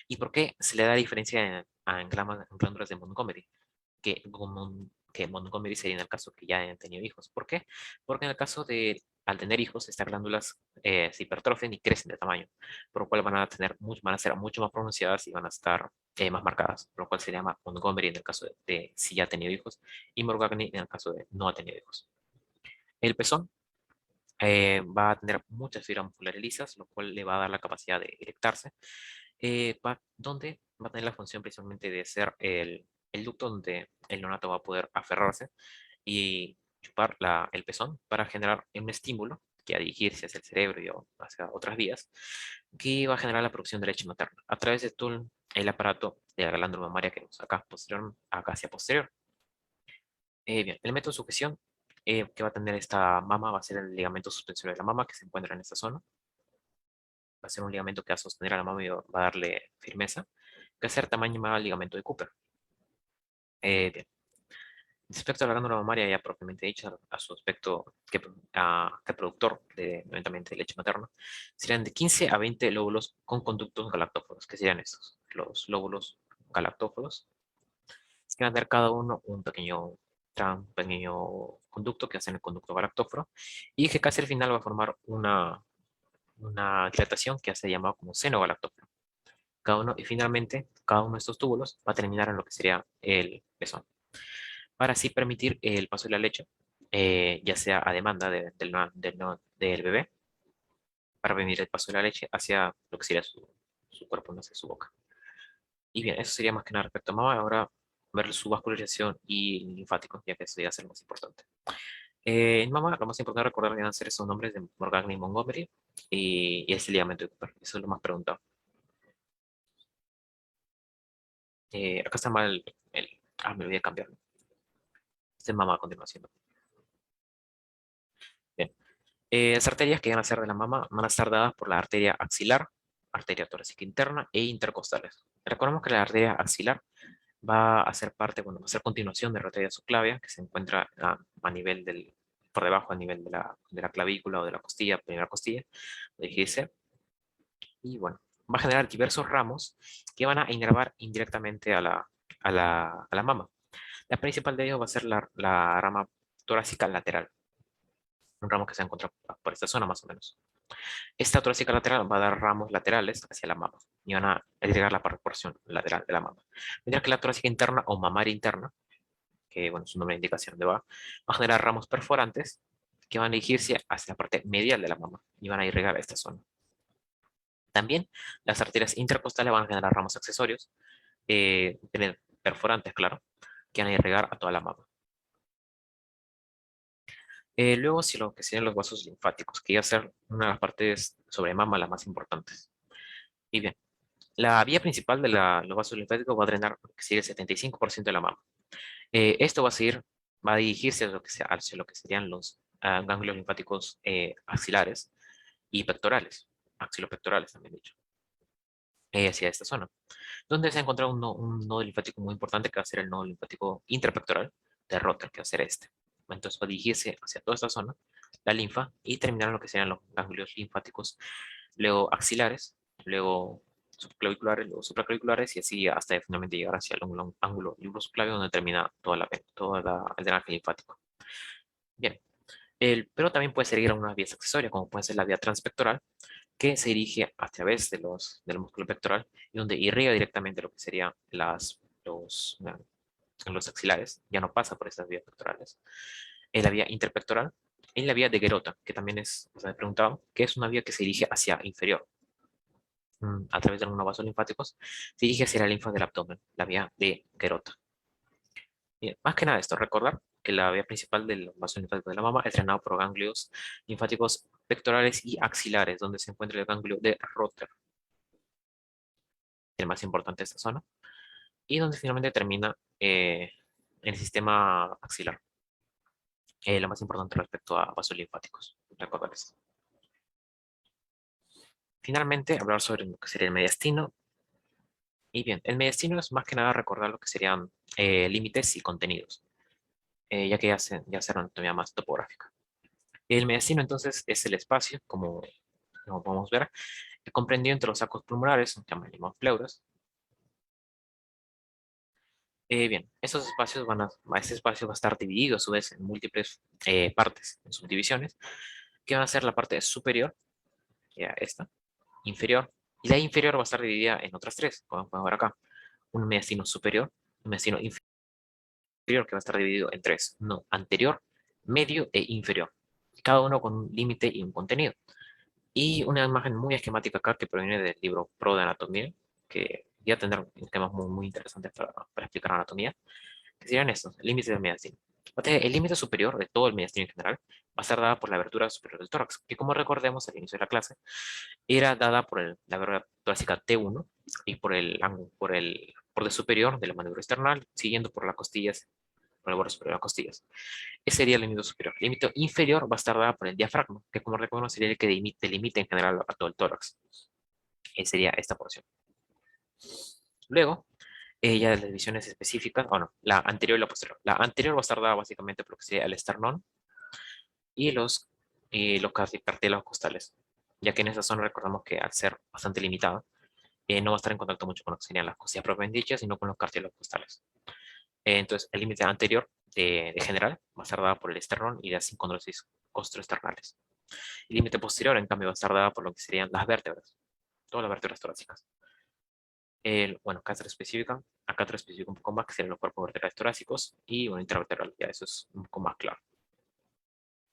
¿Y por qué se le da diferencia en glándulas de Montgomery? Que Montgomery sería en el caso que ya hayan tenido hijos. ¿Por qué? Porque en el caso de, al tener hijos, estas glándulas se hipertrofian y crecen de tamaño, por lo cual van a ser mucho más pronunciadas y van a estar más marcadas, por lo cual se llama Montgomery en el caso de si ya ha tenido hijos y Morgagni en el caso de no ha tenido hijos. El pezón va a tener muchas fibras musculares lisas, lo cual le va a dar la capacidad de erectarse, donde va a tener la función principalmente de ser el ducto donde el neonato va a poder aferrarse y chupar el pezón para generar un estímulo que va a dirigirse hacia el cerebro y hacia otras vías, que va a generar la producción de leche materna a través de todo el aparato de la glándula mamaria que vemos acá, posterior, acá hacia posterior. Bien, el método de sujeción que va a tener esta mama va a ser el ligamento suspensorio de la mama que se encuentra en esta zona. Va a ser un ligamento que va a sostener a la mama y va a darle firmeza, que va a ser tamaño llamado ligamento de Cooper. Bien, respecto a la glándula mamaria ya propiamente dicha, a su aspecto que productor de, eventualmente, de leche materna, serían de 15 a 20 lóbulos con conductos galactóforos, que serían estos, los lóbulos galactóforos, que van a tener cada uno un pequeño conducto que hacen el conducto galactóforo, y que casi al final va a formar una dilatación que se llama como seno galactóforo. Cada uno, y finalmente, cada uno de estos túbulos va a terminar en lo que sería el pezón, para así permitir el paso de la leche, ya sea a demanda del bebé, para permitir el paso de la leche hacia lo que sería su cuerpo, no sé, su boca. Y bien, eso sería más que nada respecto a mama. Ahora ver su vascularización y linfático, ya que eso ya es lo más importante. En mama, lo más importante recordar van a ser esos nombres de Morgagni y Montgomery y ese ligamento de Cooper. Eso es lo más preguntado. Acá está mal me olvidé cambiar. Este es mama a continuación. Bien. Las arterias que van a ser de la mama van a estar dadas por la arteria axilar, arteria torácica interna e intercostales. Recordemos que la arteria axilar va a ser parte, bueno, va a ser continuación de la arteria subclavia, que se encuentra a nivel por debajo, a nivel de la clavícula o de la costilla, primera costilla, dijiste. Y bueno, va a generar diversos ramos que van a inervar indirectamente a la mama. La principal de ellos va a ser la rama torácica lateral, un ramo que se encuentra por esta zona más o menos. Esta torácica lateral va a dar ramos laterales hacia la mama y van a agregar la porción lateral de la mama. Mientras que la torácica interna o mamaria interna, que bueno, su nombre indica hacia dónde va a generar ramos perforantes que van a dirigirse hacia la parte medial de la mama y van a irrigar esta zona. También las arterias intercostales van a generar ramos accesorios, perforantes, claro, que van a irrigar a toda la mama. Luego, si lo que serían los vasos linfáticos, que iba a ser una de las partes sobre mama las más importantes. Y bien, la vía principal de los vasos linfáticos va a drenar lo que sigue el 75% de la mama. Esto va a dirigirse hacia lo que serían los ganglios linfáticos axilares y pectorales, axilopectorales también dicho, hacia esta zona, donde se ha encontrado un nodo linfático muy importante que va a ser el nodo linfático interpectoral de Rotter, que va a ser este. Entonces va a dirigirse hacia toda esta zona, la linfa, y terminar en lo que serían los ganglios linfáticos, luego axilares, luego subclaviculares, luego supraclaviculares, y así hasta finalmente llegar hacia el ángulo subclavio, donde termina el drenaje linfático. Bien, pero también puede seguir a unas vías accesorias, como puede ser la vía transpectoral, que se dirige a través del músculo pectoral y donde irriga directamente lo que serían los axilares, ya no pasa por estas vías pectorales. En la vía interpectoral, en la vía de Gerota, que también o sea, me preguntaba, que es una vía que se dirige hacia inferior, a través de algunos vasos linfáticos, se dirige hacia la linfa del abdomen, la vía de Gerota. Bien, más que nada esto, recordar que la vía principal del vaso linfático de la mama es drenado por ganglios linfáticos pectorales y axilares, donde se encuentra el ganglio de Rotter, el más importante de esta zona, y donde finalmente termina en el sistema axilar, lo más importante respecto a vasos linfáticos. Recordar esto. Finalmente, hablar sobre lo que sería el mediastino. Y bien, el mediastino es más que nada recordar lo que serían límites y contenidos, ya que ya será una anatomía más topográfica. El mediastino entonces es el espacio, como podemos ver, comprendido entre los sacos pulmonares, que llamamos pleuras. Bien, este espacio va a estar dividido a su vez en múltiples partes, en subdivisiones, que van a ser la parte superior, ya esta, inferior, y la inferior va a estar dividida en otras tres, como podemos ver acá. Un mediastino superior, un mediastino inferior que va a estar dividido en tres, no, anterior, medio e inferior. cada uno con un límite y un contenido. Y una imagen muy esquemática acá que proviene del libro Pro de Anatomía, que ya tendrá temas muy interesantes para explicar anatomía, que serían estos, límites del mediastino. El límite superior de todo el mediastino en general va a ser dada por la abertura superior del tórax, que como recordemos al inicio de la clase, era dada por la abertura torácica T1 y por el ángulo, por el borde superior de la mandíbula external, siguiendo por las costillas, por el borde superior de las costillas. Ese sería el límite superior. El límite inferior va a estar dada por el diafragma, que como recordemos sería el que delimita en general a todo el tórax. Sería esta porción. Luego, ya las divisiones específicas, o no, la anterior y la posterior. La anterior va a estar dada básicamente por lo que sería el esternón y los cartílagos costales, ya que en esa zona recordamos que al ser bastante limitada, no va a estar en contacto mucho con lo que serían las costillas propiamente dichas, sino con los cartílagos costales. Entonces, el límite anterior de general va a estar dada por el esternón y las sincondrosis costoesternales. El límite posterior, en cambio, va a estar dada por lo que serían las vértebras, todas las vértebras torácicas. Bueno, cátedra específica, acá te especifico un poco más, que serían los cuerpos vertebrales torácicos y bueno, intravertebral, ya eso es un poco más claro.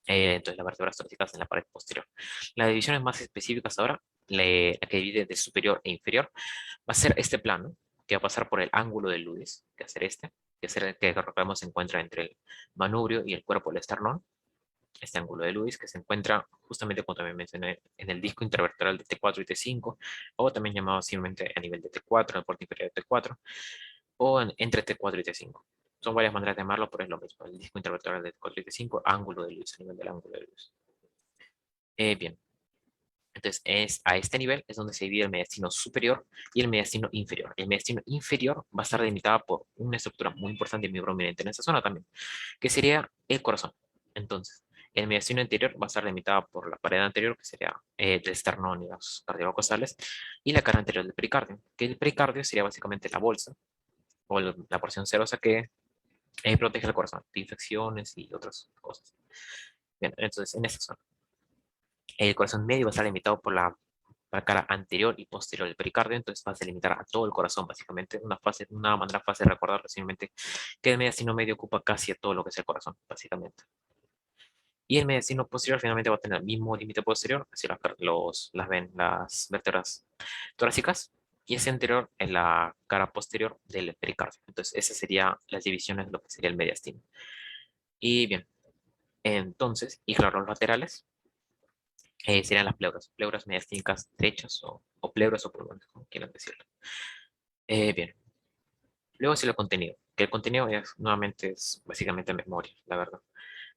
Entonces, las vértebras torácicas en la pared posterior. Las divisiones más específicas ahora, la que divide de superior e inferior, va a ser este plano, que va a pasar por el ángulo de Lewis, que va a ser este, que es el que recordemos se encuentra entre el manubrio y el cuerpo del esternón, este ángulo de Lewis, que se encuentra justamente, como también mencioné, en el disco intervertebral de T4 y T5, o también llamado simplemente a nivel de T4, en el puerto inferior de T4, o entre T4 y T5. Son varias maneras de llamarlo, pero es lo mismo. El disco intervertebral de T4 y T5, ángulo de Lewis, a nivel del ángulo de Lewis. Bien, entonces a este nivel es donde se divide el mediastino superior y el mediastino inferior. El mediastino inferior va a estar delimitado por una estructura muy importante y muy prominente en esta zona también, que sería el corazón. Entonces, el mediastino anterior va a estar delimitado por la pared anterior, que sería el esternón y los cardiovasculares, y la cara anterior del pericardio, que el pericardio sería básicamente la bolsa o la porción serosa que protege el corazón de infecciones y otras cosas. Bien, entonces en esta zona, el corazón medio va a estar limitado por la cara anterior y posterior del pericardio, entonces va a delimitar a todo el corazón, básicamente. Una manera fácil de recordar recientemente que el mediastino medio ocupa casi a todo lo que es el corazón, básicamente. Y el mediastino posterior finalmente va a tener el mismo límite posterior, así las vértebras torácicas, y ese anterior en la cara posterior del pericardio. Entonces, esas serían las divisiones de lo que sería el mediastino. Y bien, entonces, y claro, los laterales serían las pleuras mediastínicas derechas o pleuras o pulmones, como quieran decirlo. Bien, luego sí el contenido, que el contenido nuevamente es básicamente memoria, la verdad,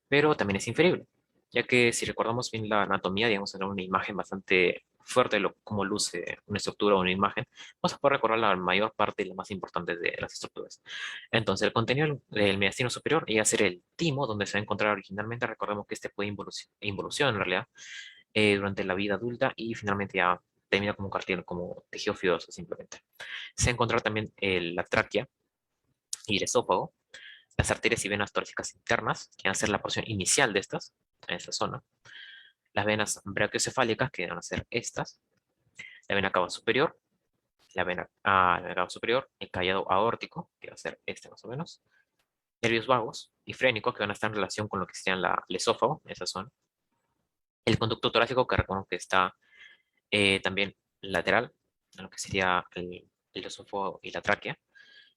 pero también es inferible, ya que si recordamos bien la anatomía, digamos, en una imagen bastante fuerte de cómo luce una estructura o una imagen, vamos a poder recordar la mayor parte y las más importantes de las estructuras. Entonces, el contenido del mediastino superior iba a ser el timo, donde se va a encontrar originalmente. Recordemos que este puede involuciona en realidad durante la vida adulta y finalmente ya termina como cartílago, como tejido fibroso simplemente. Se encuentra también la tráquea y el esófago, las arterias y venas torácicas internas, que van a ser la porción inicial de estas, en esta zona, las venas brachiocefálicas, que van a ser estas, la vena cava superior, la vena cava superior, el callado aórtico, que va a ser este más o menos, nervios vagos y frénicos, que van a estar en relación con lo que serían el esófago, esa zona, el conducto torácico, que reconozco que está también lateral, a lo que sería el esófago y la tráquea,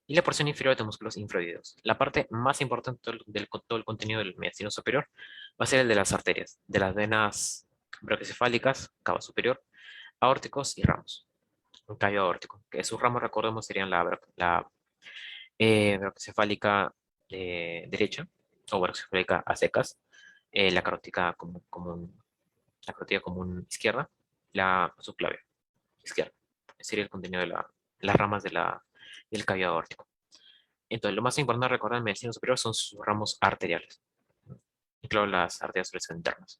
y la porción inferior de músculos infraoideos. La parte más importante todo el contenido del mediastino superior va a ser el de las arterias, de las venas brachiocefálicas, cava superior, aórticos y ramos. Un callo aórtico, que sus ramos, recordemos, serían la brachiocefálica derecha, o brachiocefálica a secas, la carótica la carótida común izquierda, la subclavia izquierda. Sería el contenido de las ramas del cabello aórtico. Entonces, lo más importante a recordar en medicina superior son sus ramos arteriales, incluso las arterias internas.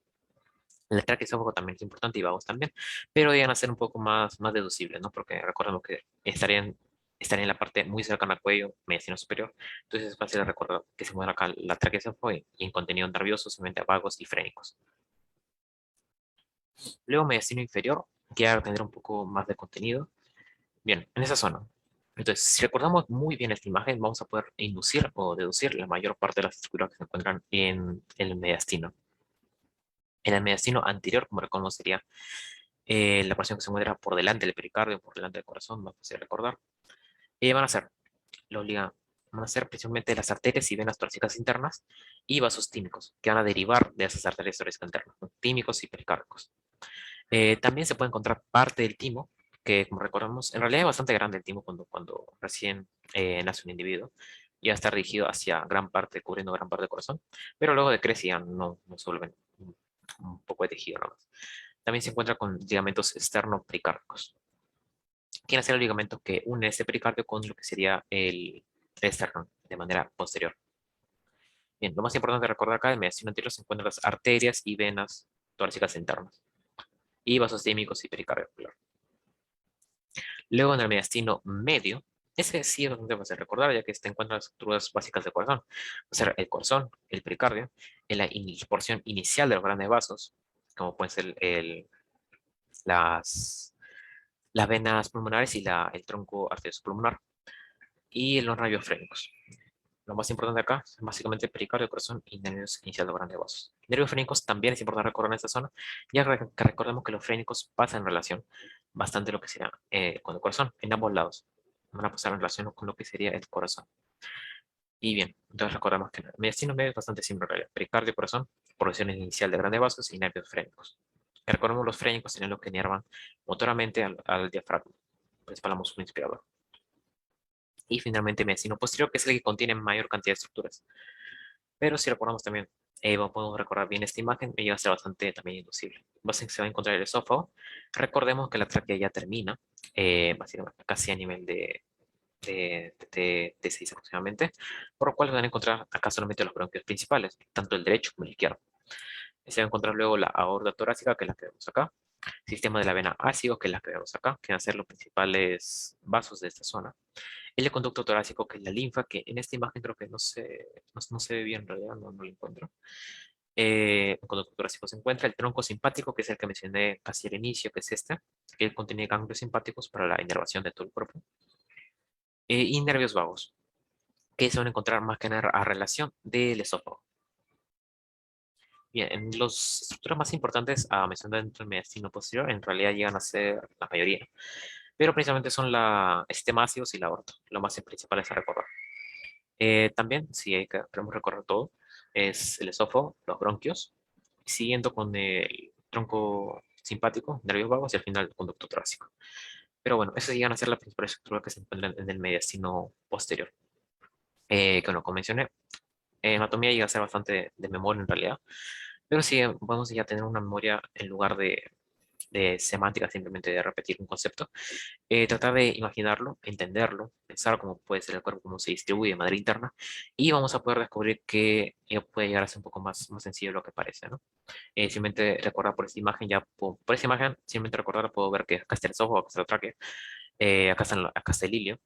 El tráqueo esófago también es importante y vagos también, pero deben ser un poco más deducibles, ¿no? Porque recordemos que estarían en la parte muy cercana al cuello, medicina superior, entonces es fácil de recordar que se mueve acá la tráquea esófago y en contenido nervioso, simplemente vagos y frénicos. Luego, medicina inferior, que ya tendrá un poco más de contenido. Bien, en esa zona. Entonces, si recordamos muy bien esta imagen, vamos a poder inducir o deducir la mayor parte de las estructuras que se encuentran en el mediastino. En el mediastino anterior, como recordamos, sería la porción que se encuentra por delante del pericardio, por delante del corazón, más fácil de recordar. Y van a ser, lo obliga, van a ser principalmente las arterias y venas torácicas internas y vasos tímicos, que van a derivar de esas arterias torácicas internas, ¿no? Tímicos y pericárdicos. También se puede encontrar parte del timo, que como recordamos, en realidad es bastante grande el timo cuando recién nace un individuo. Ya está dirigido hacia gran parte, cubriendo gran parte del corazón, pero luego decrece y ya no se vuelven un poco de tejido nomás. También se encuentra con ligamentos externo-pericárdicos. ¿Quién es el ligamento que une este pericardio con lo que sería el esternón de manera posterior? Bien, lo más importante de recordar acá, en el mediastino anterior se encuentran las arterias y venas torácicas internas y vasos tímicos y pericardio. Luego en el mediastino medio, ese sí es donde vas a recordar, ya que se encuentran las estructuras básicas del corazón. Va a ser el corazón, el pericardio, en la porción inicial de los grandes vasos, como pueden ser las, las venas pulmonares y el tronco arterioso pulmonar, y los rayos frénicos. Lo más importante acá es básicamente el pericardio, el corazón y nervios inicial de los grandes vasos. Nervios frénicos también es importante recordar en esta zona, ya que recordemos que los frénicos pasan en relación bastante lo que sería con el corazón, en ambos lados. Van a pasar en relación con lo que sería el corazón. Y bien, entonces recordamos que el mediastino medio es bastante simple en realidad. Pericardio, corazón, porción inicial de grandes vasos y nervios frénicos. Y recordemos los frénicos tienen lo que inervan motoramente al diafragma, principal músculo inspirador. Y finalmente mediastino posterior, que es el que contiene mayor cantidad de estructuras. Pero si recordamos también, podemos recordar bien esta imagen, ella va a ser bastante también inducible. Se va a encontrar el esófago. Recordemos que la tráquea ya termina, básicamente casi a nivel de 6 aproximadamente, por lo cual van a encontrar acá solamente los bronquios principales, tanto el derecho como el izquierdo. Se va a encontrar luego la aorta torácica, que es la que vemos acá, sistema de la vena ácido, que es la que vemos acá, que van a ser los principales vasos de esta zona. El conducto torácico, que es la linfa, que en esta imagen creo que no se ve bien en realidad, no lo encuentro. El conducto torácico se encuentra el tronco simpático, que es el que mencioné casi al inicio, que es este, que contiene ganglios simpáticos para la inervación de todo el cuerpo. Y nervios vagos, que se van a encontrar más que nada a relación del esófago. Bien, en las estructuras más importantes a mencionar dentro del mediastino posterior, en realidad llegan a ser la mayoría, pero principalmente son el sistema ácidos y la aorta, lo más principal es a recordar. También, si queremos recorrer todo, es el esófago, los bronquios, siguiendo con el tronco simpático, nervios vagos y al final el conducto torácico. Pero bueno, esas llegan a ser las principales estructuras que se encuentran en el mediastino posterior. Que bueno, como mencioné, anatomía llega a ser bastante de memoria en realidad, pero sí podemos ya tener una memoria en lugar de semántica, simplemente de repetir un concepto. Tratar de imaginarlo, entenderlo, pensar cómo puede ser el cuerpo, cómo se distribuye de manera interna, y vamos a poder descubrir que puede llegar a ser un poco más sencillo de lo que parece, ¿no? Simplemente recordar por esta imagen, por esta imagen, simplemente recordar, puedo ver que acá está el esófago, acá está la tráquea, acá está el ilio,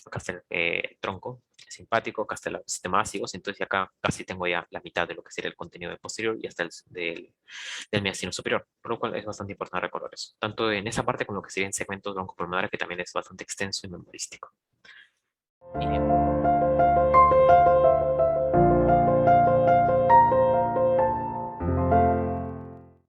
acá está el tronco simpático, acá está el sistema ácidos, entonces acá casi tengo ya la mitad de lo que sería el contenido del posterior y hasta del mediastino superior, por lo cual es bastante importante recordar eso, tanto en esa parte como lo que serían segmentos broncopulmonares, que también es bastante extenso y memorístico. Y bien.